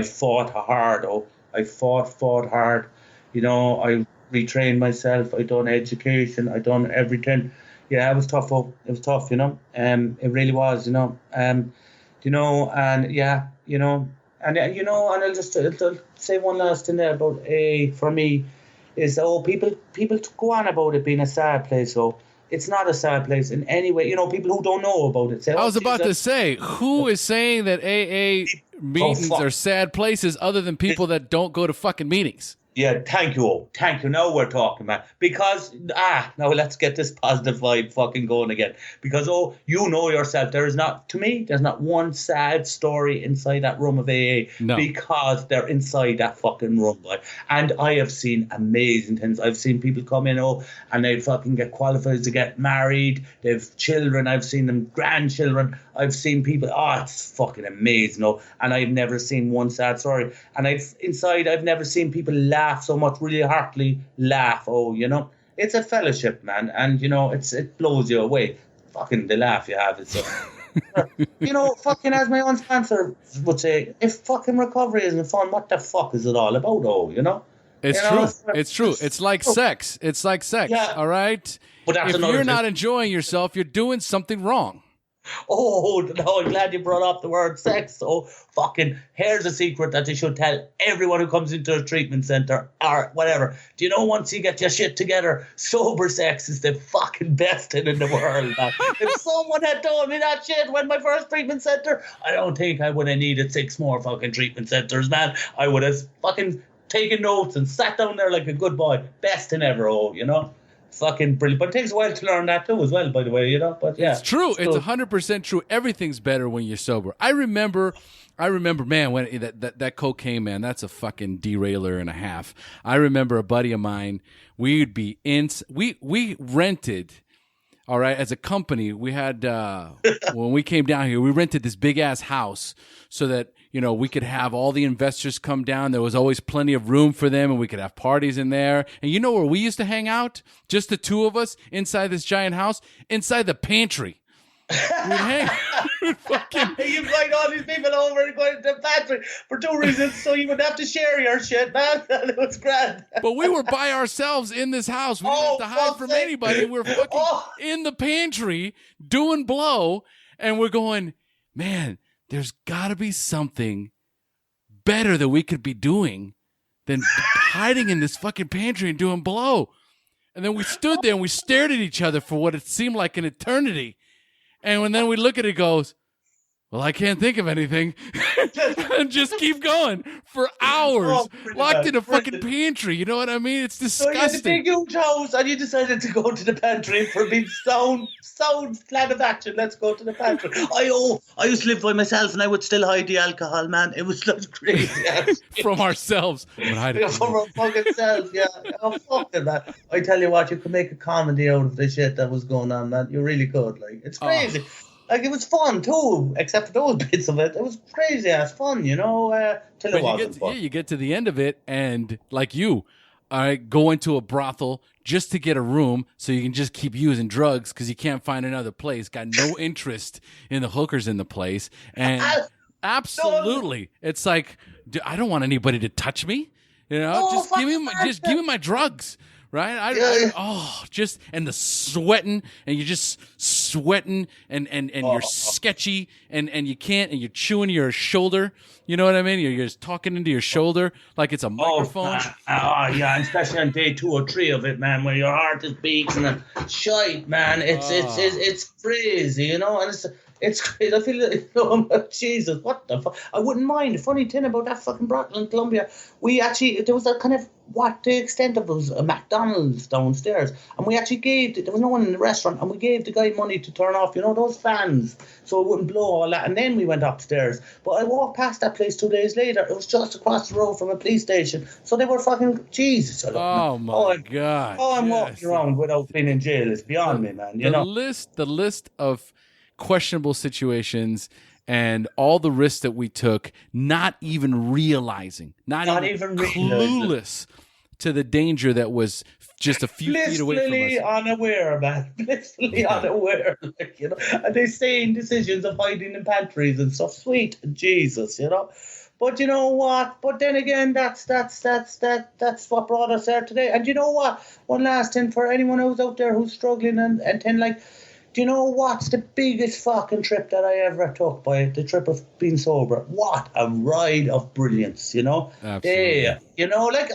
fought hard, I fought hard, I retrained myself, I done education, I done everything. Yeah, it was tough, it was tough, it really was, and I'll just I'll say one last thing there about for me, is people go on about it being a sad place, it's not a sad place in any way. People who don't know about it say, I was about to say, who is saying that AA meetings are sad places other than people that don't go to fucking meetings? Yeah, thank you. Now we're talking, man. Because, now let's get this positive vibe fucking going again. Because, you know yourself, there's not one sad story inside that room of AA. No. Because they're inside that fucking room, boy. And I have seen amazing things. I've seen people come in, and they fucking get qualified to get married. They've children. I've seen them grandchildren. I've seen people, it's fucking amazing, And I've never seen one sad story. And I've never seen people laugh laugh so much, really heartily laugh. Oh, you know, it's a fellowship, man, and you know, it blows you away. Fucking the laugh you have, it's you know, fucking as my own sponsor would say, if fucking recovery isn't fun, what the fuck is it all about? Oh, you know. It's You true. know, It's true. It's like sex. It's like sex. Yeah. All right. But that's If another you're thing. not enjoying yourself, you're doing something wrong. Oh, no, I'm glad you brought up the word sex. So, fucking, here's a secret that you should tell everyone who comes into a treatment centre or whatever. Do you know, once you get your shit together, sober sex is the fucking best thing in the world, man. If someone had told me that shit when my first treatment centre, I don't think I would have needed 6 more fucking treatment centres, man. I would have fucking taken notes and sat down there like a good boy. Best thing ever, oh, you know? Fucking brilliant. But it takes a while to learn that too as well, by the way, you know? But yeah. It's true. It's 100% true. Everything's better when you're sober. I remember, man, when that cocaine, man, that's a fucking derailer and a half. I remember a buddy of mine, we rented, all right, as a company, we had, when we came down here, we rented this big ass house so that, you know, we could have all the investors come down. There was always plenty of room for them, and we could have parties in there. And you know where we used to hang out? Just the two of us inside this giant house? Inside the pantry. We'd hang. You invite all these people over and go into the pantry for 2 reasons, so you would have to share your shit, man. It was grand. But we were by ourselves in this house. We didn't have to hide from anybody. We were fucking in the pantry doing blow, and we're going, man, there's got to be something better that we could be doing than hiding in this fucking pantry and doing blow. And then we stood there and we stared at each other for what it seemed like an eternity. And then we look at it, goes, well, I can't think of anything. And just keep going for hours, locked in a fucking pantry. You know what I mean? It's disgusting. So you had a big huge house and you decided to go to the pantry for being sound plan of action. Let's go to the pantry. I used to live by myself and I would still hide the alcohol, man. It was like crazy. From ourselves. From our fucking selves, yeah. Oh, fucking man. I tell you what, you could make a comedy out of the shit that was going on, man. You really could. Like, it's crazy. Like, it was fun too, except for those bits of it. It was crazy ass fun, you know, till it wasn't fun. Yeah, you get to the end of it, and like you, go into a brothel just to get a room so you can just keep using drugs because you can't find another place. Got no interest in the hookers in the place. And absolutely, it's like, I don't want anybody to touch me. You know, just give me my drugs. Right? And the sweating, and you're just sweating, and you're sketchy, and you can't, and you're chewing your shoulder. You know what I mean? You're just talking into your shoulder like it's a microphone. Yeah, especially on day 2 or 3 of it, man, where your heart is beating and shite, man. It's crazy, you know, and it's crazy. I feel like, Jesus, what the fuck? I wouldn't mind. The funny thing about that fucking brothel in Colombia, there was a kind of, what the extent of it was, a McDonald's downstairs, and we actually there was no one in the restaurant, and we gave the guy money to turn off, you know, those fans, so it wouldn't blow all that, and then we went upstairs. But I walked past that place 2 days later. It was just across the road from a police station, so they were fucking, Jesus. Oh my God. I'm walking around without being in jail. It's beyond me, man, you know. The list of questionable situations and all the risks that we took, not even realizing, not even clueless to the danger that was just a few feet away from us. Unaware, man. Blissfully unaware. Like, you know, and they saying decisions of hiding in pantries and stuff. Sweet Jesus, you know. But you know what? But then again, that's what brought us there today. And you know what? One last thing for anyone who's out there who's struggling and then, like, do you know what's the biggest fucking trip that I ever took? By the trip of being sober. What a ride of brilliance, you know? Absolutely. Yeah, you know, like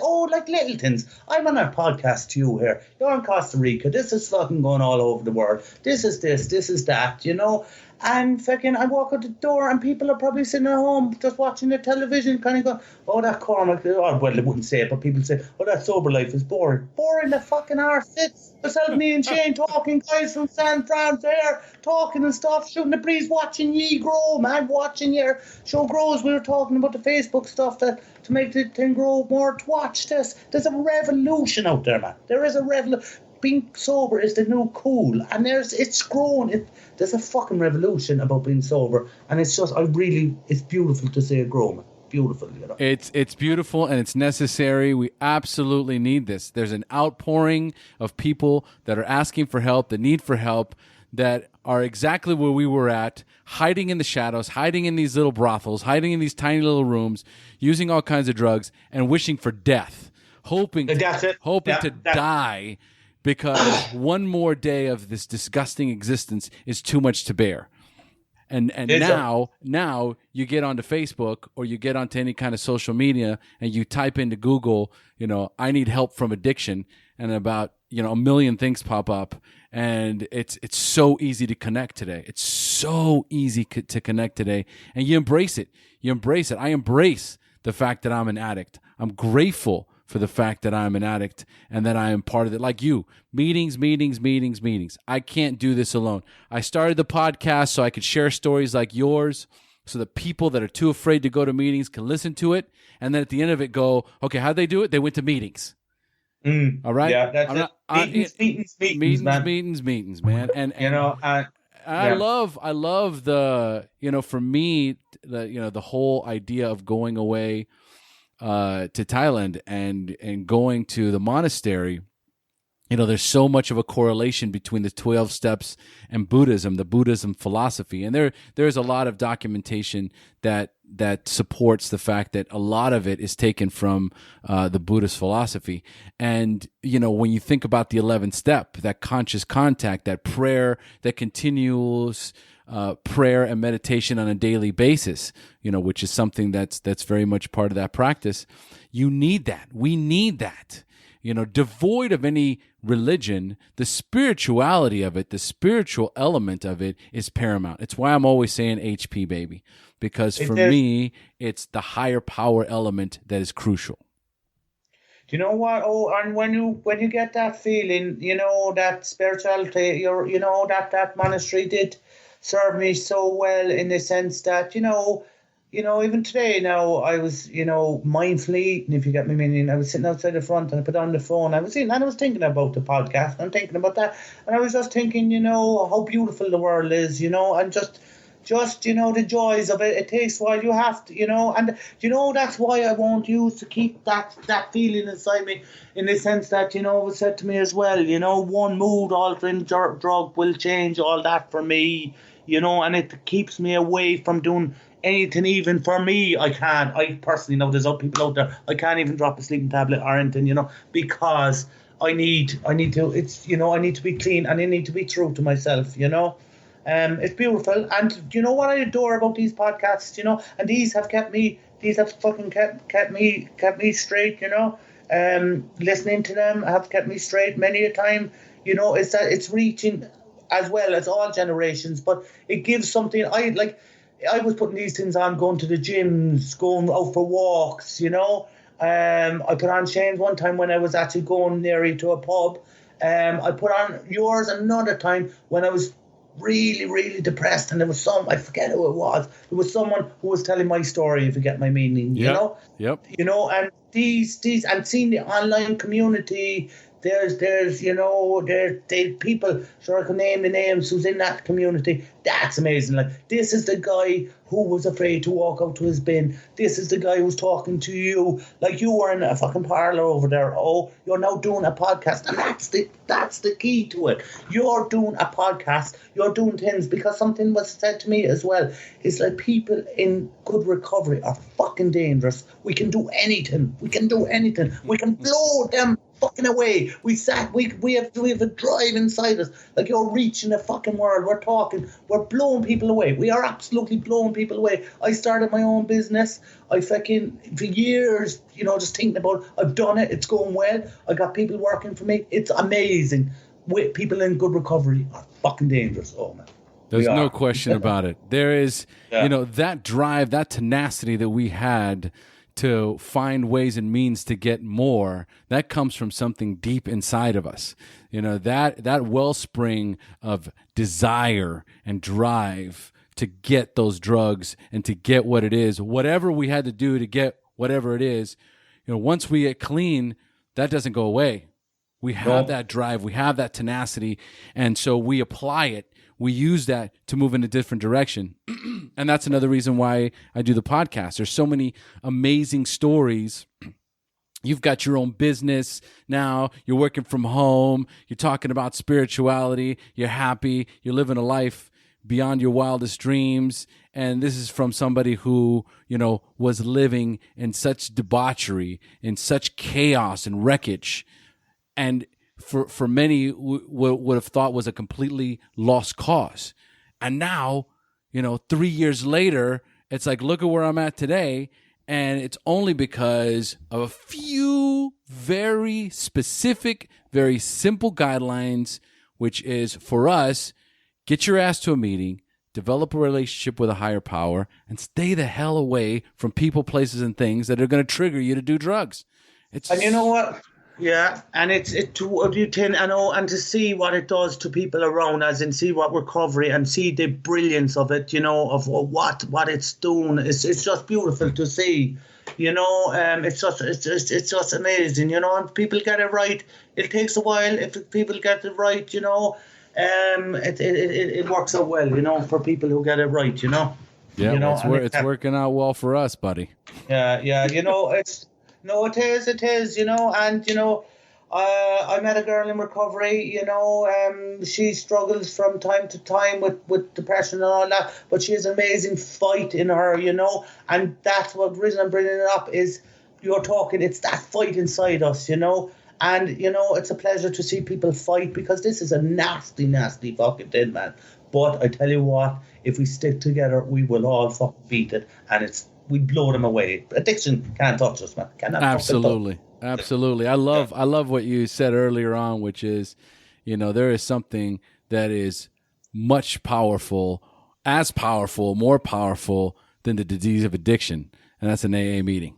little things. I'm on a podcast to you here. You're in Costa Rica. This is fucking going all over the world. This is that, you know? And fucking, I walk out the door and people are probably sitting at home just watching the television, kind of going, oh, that Cormac, or, well, they wouldn't say it, but people say, oh, that sober life is boring. Boring the fucking arse. It's myself, me and Shane talking, guys from San Fran there, talking and stuff, shooting the breeze, watching ye grow, man, watching your show grows. We were talking about the Facebook stuff to make the thing grow more. To watch this. There's a revolution out there, man. There is a revolution. Being sober is the new cool, and it's grown. There's a fucking revolution about being sober, and it's just, it's beautiful to see it grow, man. beautiful, you know. It's beautiful and it's necessary. We absolutely need this. There's an outpouring of people that are asking for help, the need for help, that are exactly where we were at, hiding in the shadows, hiding in these little brothels, hiding in these tiny little rooms, using all kinds of drugs, and wishing for death, hoping to die because one more day of this disgusting existence is too much to bear. And now you get onto Facebook or you get onto any kind of social media and you type into Google, I need help from addiction, and about a million things pop up, and it's so easy to connect today. It's so easy to connect today, and you embrace it. I embrace the fact that I'm an addict. I'm grateful for the fact that I'm an addict and that I am part of it. Like you, meetings. I can't do this alone. I started the podcast so I could share stories like yours, so the people that are too afraid to go to meetings can listen to it, and then at the end of it go, okay, how'd they do it? They went to meetings. All right. Yeah, that's Meetings, man. And I love the, for me, the whole idea of going away to Thailand and going to the monastery. There's so much of a correlation between the 12 steps and Buddhism, the Buddhism philosophy. And there's a lot of documentation that supports the fact that a lot of it is taken from the Buddhist philosophy. And, when you think about the 11th step, that conscious contact, that prayer, that continuous prayer and meditation on a daily basis, which is something that's very much part of that practice, you need that. We need that. Devoid of any religion, the spirituality of it, the spiritual element of it is paramount. It's why I'm always saying HP, baby, because for me, it's the higher power element that is crucial. Do you know what? Oh, and when you get that feeling, that spirituality, that monastery did serve me so well in the sense that, even today now, I was, mindfully eating, if you get me meaning. I was sitting outside the front and I put on the phone. I was thinking about the podcast. I'm thinking about that. And I was just thinking, how beautiful the world is, and just the joys of it. It takes a while. You have to, and, that's why I want you to keep that feeling inside me, in the sense that, it was said to me as well, one mood altering drug will change all that for me, and it keeps me away from doing anything. Even for me, I personally know there's other people out there, I can't even drop a sleeping tablet or anything, because I need to, I need to be clean, and I need to be true to myself, it's beautiful. And you know what I adore about these podcasts, and these have fucking kept me straight, listening to them have kept me straight many a time, is that it's reaching as well as all generations, but it gives something. I was putting these things on, going to the gyms, going out for walks, I put on Shane's one time when I was actually going nearly to a pub. I put on yours another time when I was really, really depressed, and there was I forget who it was. There was someone who was telling my story, if you get my meaning, Yep. And these, and seeing the online community, there's people, sure I can name the names who's in that community. That's amazing. Like, this is the guy who was afraid to walk out to his bin. This is the guy who's talking to you like you were in a fucking parlour over there. Oh, you're now doing a podcast, and that's the key to it. You're doing a podcast. You're doing things, because something was said to me as well. It's like, people in good recovery are fucking dangerous. We can do anything. We can blow them fucking away. We have a drive inside us. Like, you're reaching the fucking world. We're blowing people away. We are absolutely blowing people away. I started my own business. I fucking, for years, just thinking about, I've done it. It's going well. I got people working for me. It's amazing. People in good recovery are fucking dangerous. Oh, man. There's no question about it. There is, that drive, that tenacity that we had to find ways and means to get more, that comes from something deep inside of us. That wellspring of desire and drive to get those drugs and to get what it is, whatever we had to do to get whatever it is, once we get clean, that doesn't go away. We have that drive, we have that tenacity, and so we apply it. we use that to move in a different direction. And that's another reason why I do the podcast. There's so many amazing stories. You've got your own business now. You're working from home. You're talking about spirituality. You're happy. You're living a life beyond your wildest dreams. And this is from somebody who, was living in such debauchery, in such chaos and wreckage. And for many would have thought was a completely lost cause. And now, 3 years later, it's like, look at where I'm at today. And it's only because of a few very specific, very simple guidelines, which is for us, get your ass to a meeting, develop a relationship with a higher power, and stay the hell away from people, places, and things that are going to trigger you to do drugs. And you know what? Yeah, and and to see what it does to people around us, and see what recovery, and see the brilliance of it, of what it's doing. It's just beautiful to see, it's just amazing, and people get it right. It takes a while. If people get it right, it works out well, for people who get it right, Yeah, it's working out well for us, buddy. Yeah, it is, and, I met a girl in recovery, she struggles from time to time with depression and all that, but she has an amazing fight in her, and that's what the reason I'm bringing it up is it's that fight inside us, and, it's a pleasure to see people fight, because this is a nasty, nasty fucking thing, man. But I tell you what, if we stick together, we will all fucking beat it, and we blow them away. Addiction can't touch us, man. Absolutely. I love what you said earlier on, which is, there is something that is much powerful, more powerful than the disease of addiction, and that's an AA meeting.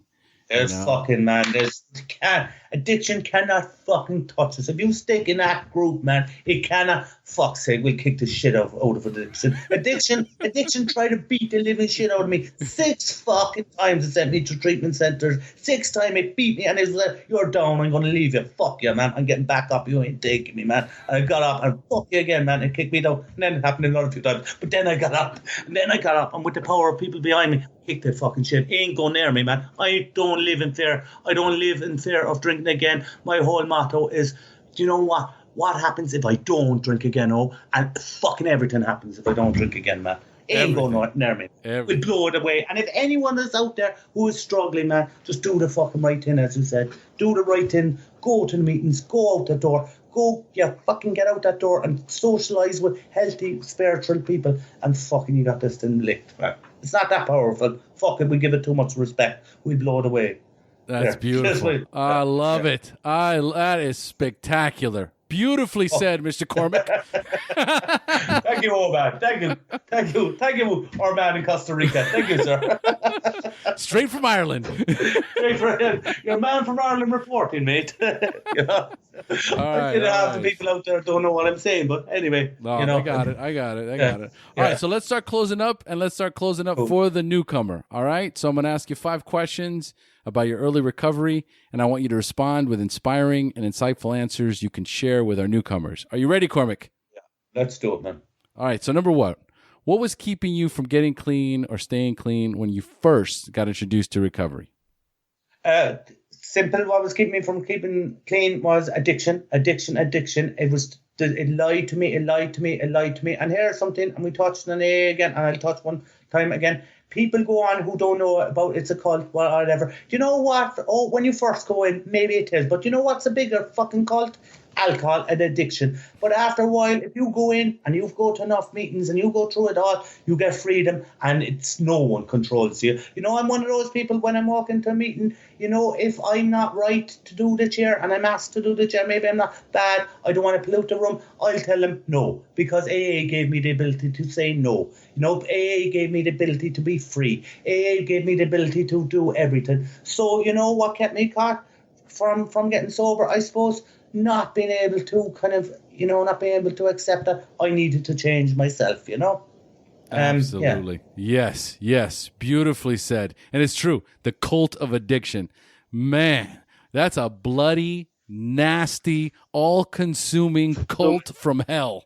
Addiction cannot fucking touch us. If you stick in that group, man, it cannot. Fuck's sake, we'll kick the shit out of addiction. Addiction tried to beat the living shit out of me 6 fucking times. It sent me to treatment centers. 6 times it beat me, and it was like, you're down, I'm going to leave you. Fuck you, man. I'm getting back up. You ain't taking me, man. And I got up, and fuck you again, man. And kicked me down. And then it happened another few times. But then I got up. And with the power of people behind me, kick the fucking shit. It ain't going near me, man. I don't live in fear. I don't live in fear of drinking again. My whole motto is, do you know what? What happens if I don't drink again? And fucking everything happens if I don't drink again, man. It ain't going near me. We blow it away. And if anyone is out there who is struggling, man, just do the fucking right thing, as you said. Do the right thing. Go to the meetings. Go out the door. Fucking get out that door and socialise with healthy, spiritual people. And fucking you got this thing licked, man. It's not that powerful. Fuck it, we give it too much respect. We blow it away. That's beautiful. I love it. That is spectacular. Beautifully said, Mr. Cormac. Thank you, old man. Thank you, our man in Costa Rica. Thank you, sir. Straight from Ireland. Your man from Ireland reporting, mate. I half the people out there don't know what I'm saying, but anyway. No, I got it. All right, so let's start closing up, and let's start closing up for the newcomer. All right, so I'm going to ask you 5 questions about your early recovery, and I want you to respond with inspiring and insightful answers you can share with our newcomers. Are you ready, Cormac? Yeah, let's do it, man. All right, so number 1, what was keeping you from getting clean or staying clean when you first got introduced to recovery? Simple. What was keeping me from keeping clean was addiction. It lied to me. And here's something, and we touched on it again, and I'll touch one time again. People go on who don't know about it's a cult, whatever. You know what? When you first go in, maybe it is. But you know what's a bigger fucking cult? Alcohol and addiction. But after a while, if you go in and you go to enough meetings and you go through it all, you get freedom, and no one controls you. I'm one of those people, when I'm walking to a meeting, if I'm not right to do the chair and I'm asked to do the chair, maybe I'm not bad, I don't want to pollute the room, I'll tell them no, because AA gave me the ability to say no. AA gave me the ability to be free. AA gave me the ability to do everything. So, what kept me caught from getting sober, I suppose? Not being able to not being able to accept that I needed to change myself, Absolutely. Yeah. Yes. Beautifully said. And it's true. The cult of addiction. Man, that's a bloody, nasty, all-consuming cult from hell.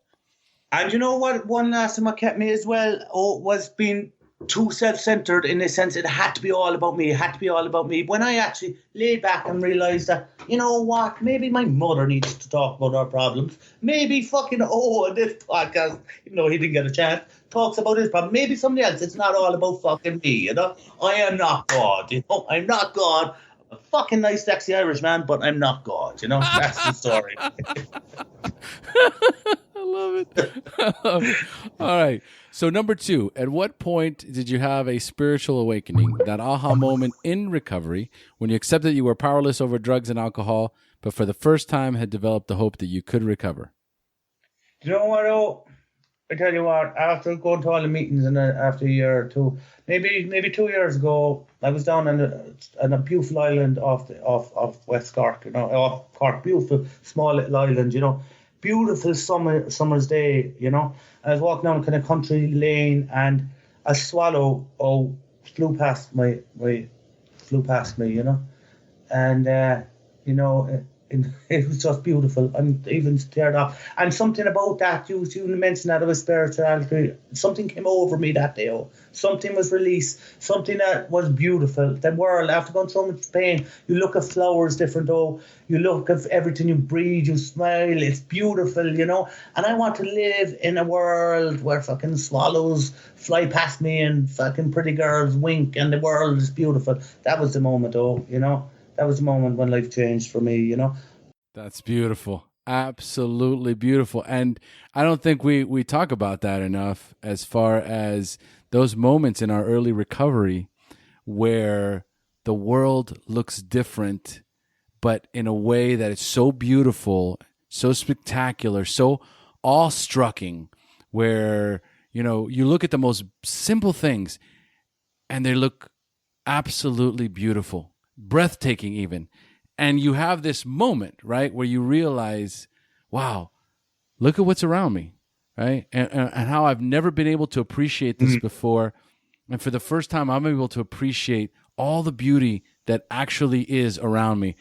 And you know what? One last thing what kept me as well was being too self-centered in the sense it had to be all about me. It had to be all about me. When I actually laid back and realised that, you know what, maybe my mother needs to talk about our problems. Maybe fucking in this podcast, even though he didn't get a chance, talks about his problem. Maybe somebody else. It's not all about fucking me, you know. I am not God, you know. I'm not God. A fucking nice, sexy Irish man, but I'm not God, you know. That's the story. I love it. All right. So number 2, at what point did you have a spiritual awakening, that aha moment in recovery when you accepted you were powerless over drugs and alcohol, but for the first time had developed the hope that you could recover? You know what, I tell you what, after going to all the meetings and after a year or two, maybe 2 years ago, I was down on a beautiful island off West Cork, you know, off Cork, beautiful small little island, you know, beautiful summer's day, you know. I was walking down a kind of country lane and a swallow flew past me, you know, and you know. It was just beautiful. I'm even teared off. And something about that, you mentioned that about spirituality, something came over me that day. Something was released, something that was beautiful. The world, after going through so much pain, you look at flowers different, you look at everything, you breathe, you smile, it's beautiful, you know. And I want to live in a world where fucking swallows fly past me and fucking pretty girls wink and the world is beautiful. That was the moment, you know. That was the moment when life changed for me, you know. That's beautiful. Absolutely beautiful. And I don't think we talk about that enough as far as those moments in our early recovery where the world looks different, but in a way that is so beautiful, so spectacular, so awe-striking, where, you know, you look at the most simple things and they look absolutely beautiful. Breathtaking even. And you have this moment, right, where you realize, wow, look at what's around me, right? And how I've never been able to appreciate this before. And for the first time, I'm able to appreciate all the beauty that actually is around me.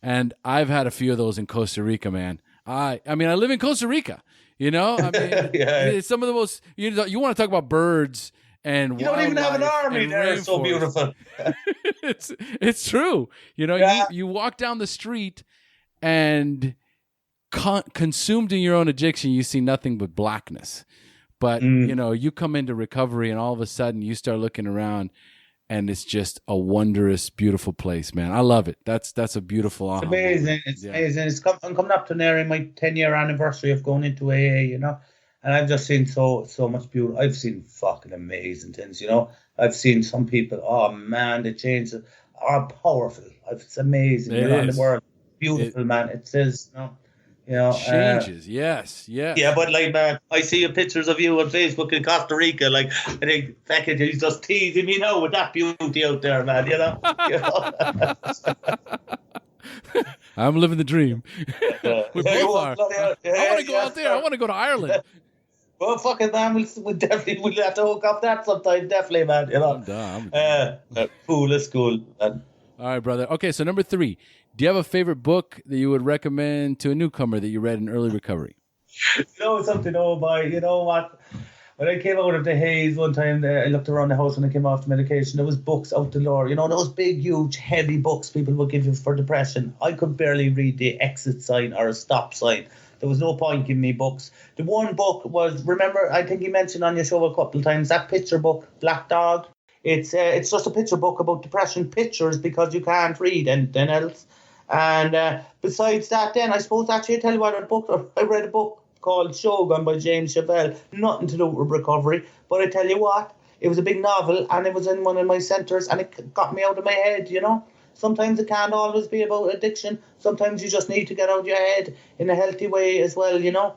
And I've had a few of those in Costa Rica, man. I mean, I live in Costa Rica, you know? I mean, it's some of the most, you know, you want to talk about birds and you don't even have an army there. It's so beautiful. it's true. You know, you walk down the street and consumed in your own addiction, you see nothing but blackness. But, you know, you come into recovery and all of a sudden you start looking around and it's just a wondrous, beautiful place, man. I love it. That's a beautiful It's amazing. It's amazing. I'm coming up to nearing my 10-year anniversary of going into AA, you know. And I've just seen so much beauty. I've seen fucking amazing things, you know. I've seen some people, oh man, the changes are powerful. It's amazing, you know, in the world. Beautiful, man. It says, you know. Changes, yes. Yeah, but like, man, I see your pictures of you on Facebook in Costa Rica. Like, I think, fuck it, he's just teasing me now with that beauty out there, man, you know. I'm living the dream. We both are. I want to go out there. I want to go to Ireland. Well, fuck it, man. We'll definitely have to hook up that sometime. Definitely, man. You know. I'm done. Cool. That's cool, man. All right, brother. Okay, so number 3. Do you have a favorite book that you would recommend to a newcomer that you read in early recovery? You know something, you know what? When I came out of the haze one time, I looked around the house when I came off the medication. There was books out the door. You know, those big, huge, heavy books people would give you for depression. I could barely read the exit sign or a stop sign. There was no point giving me books. The one book was, remember, I think you mentioned on your show a couple of times, that picture book, Black Dog. It's just a picture book about depression, pictures, because you can't read anything else. And besides that, then I suppose actually I tell you what, I read a book called Shogun by James Chevelle. Nothing to do with recovery, but I tell you what, it was a big novel and it was in one of my centres and it got me out of my head, you know. Sometimes it can't always be about addiction. Sometimes you just need to get out of your head in a healthy way as well, you know.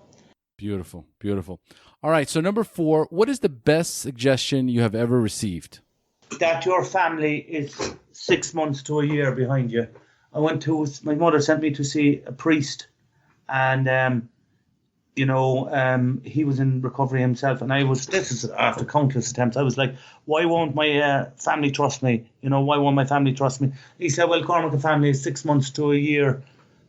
Beautiful, beautiful. All right, so number 4, what is the best suggestion you have ever received? That your family is 6 months to a year behind you. My mother sent me to see a priest and he was in recovery himself, and this is after countless attempts, I was like, why won't my family trust me? You know, why won't my family trust me? He said, well, Cormac, family is 6 months to a year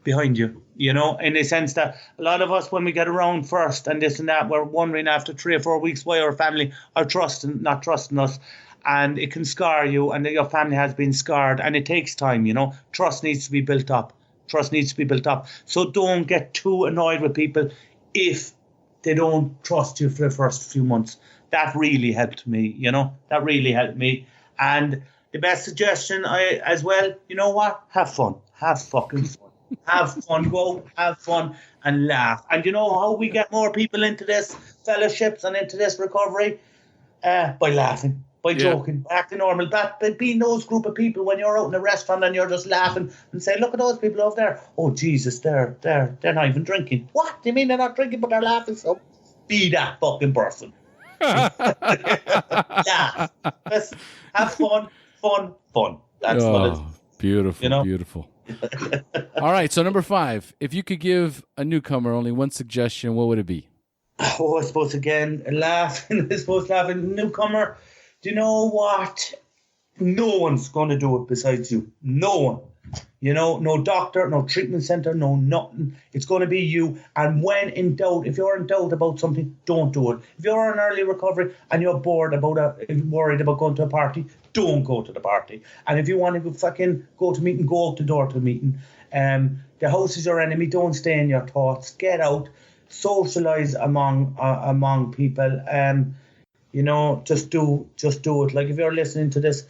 behind you, in the sense that a lot of us, when we get around first and this and that, we're wondering after 3 or 4 weeks why our family are not trusting us. And it can scar you, and your family has been scarred, and it takes time, Trust needs to be built up. So don't get too annoyed with people if they don't trust you for the first few months. That really helped me, That really helped me. And the best suggestion as well, you know what? Have fun. Have fucking fun. Have fun. Go out, have fun, and laugh. And you know how we get more people into this fellowships and into this recovery? By laughing. By joking, acting normal, being those group of people when you're out in a restaurant and you're just laughing and saying, look at those people over there. Oh, Jesus, they're not even drinking. What? Do you mean they're not drinking but they're laughing? So be that fucking person. Laugh. Just have fun. That's what it's. Beautiful, beautiful. All right, so number 5. If you could give a newcomer only one suggestion, what would it be? Oh, I suppose laughing. Newcomer. Do you know what? No one's going to do it besides you. No one. No doctor, no treatment centre, no nothing. It's going to be you. And when in doubt, if you're in doubt about something, don't do it. If you're in early recovery and you're worried about going to a party, don't go to the party. And if you want to fucking go to meeting, go out the door to the meeting. The house is your enemy. Don't stay in your thoughts. Get out. Socialise among people. Just do it. Like if you're listening to this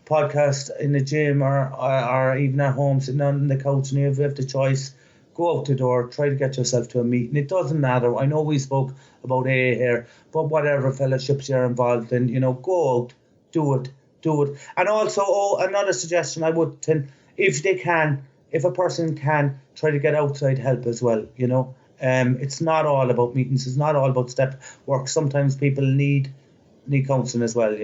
podcast in the gym or even at home sitting on the couch and you have the choice, go out the door, try to get yourself to a meeting. It doesn't matter. I know we spoke about AA here, but whatever fellowships you're involved in, go out, do it. And also, another suggestion I would think, if a person can, try to get outside help as well, It's not all about meetings. It's not all about step work. Sometimes people need counselling as well,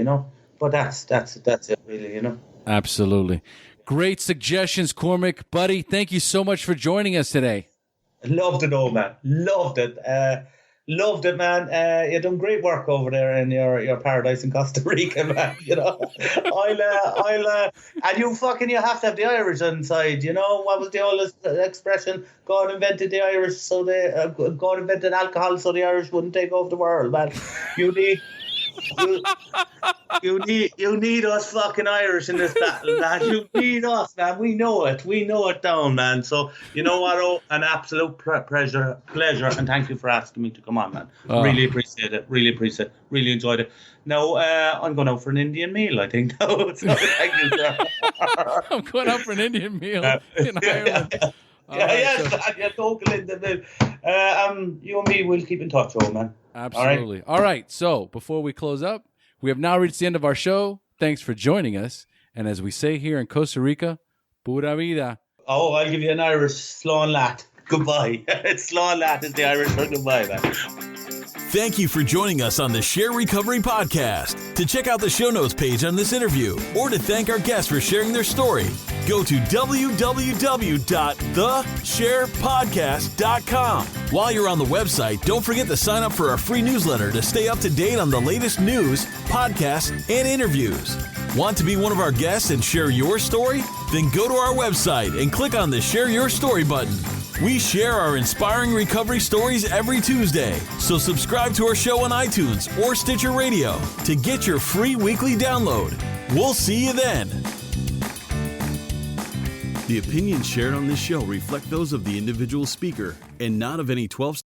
But that's it, really, Absolutely. Great suggestions, Cormac. Buddy, thank you so much for joining us today. Loved it all, man. Loved it. Man. You're doing great work over there in your paradise in Costa Rica, man. And you have to have the Irish inside. What was the old expression? God invented the Irish, so God invented alcohol, so the Irish wouldn't take over the world, man. You need us fucking Irish in this battle, man. You need us, man. We know it down, man. So you know what? Oh, an absolute pleasure, and thank you for asking me to come on, man. Really appreciate it. Really enjoyed it. Now I'm going out for an Indian meal, I think. So thank you, sir. I'm going out for an Indian meal in Ireland. You and me will keep in touch, old man. Absolutely. All right. So before we close up, we have now reached the end of our show. Thanks for joining us. And as we say here in Costa Rica, pura vida. Oh, I'll give you an Irish slán lat. Goodbye. Slán lat is the Irish for goodbye, man. Thank you for joining us on the SHAIR Recovery Podcast. To check out the show notes page on this interview or to thank our guests for sharing their story, go to www.theshairpodcast.com. While you're on the website, don't forget to sign up for our free newsletter to stay up to date on the latest news, podcasts, and interviews. Want to be one of our guests and share your story? Then go to our website and click on the Share Your Story button. We share our inspiring recovery stories every Tuesday, so subscribe to our show on iTunes or Stitcher Radio to get your free weekly download. We'll see you then. The opinions shared on this show reflect those of the individual speaker and not of any 12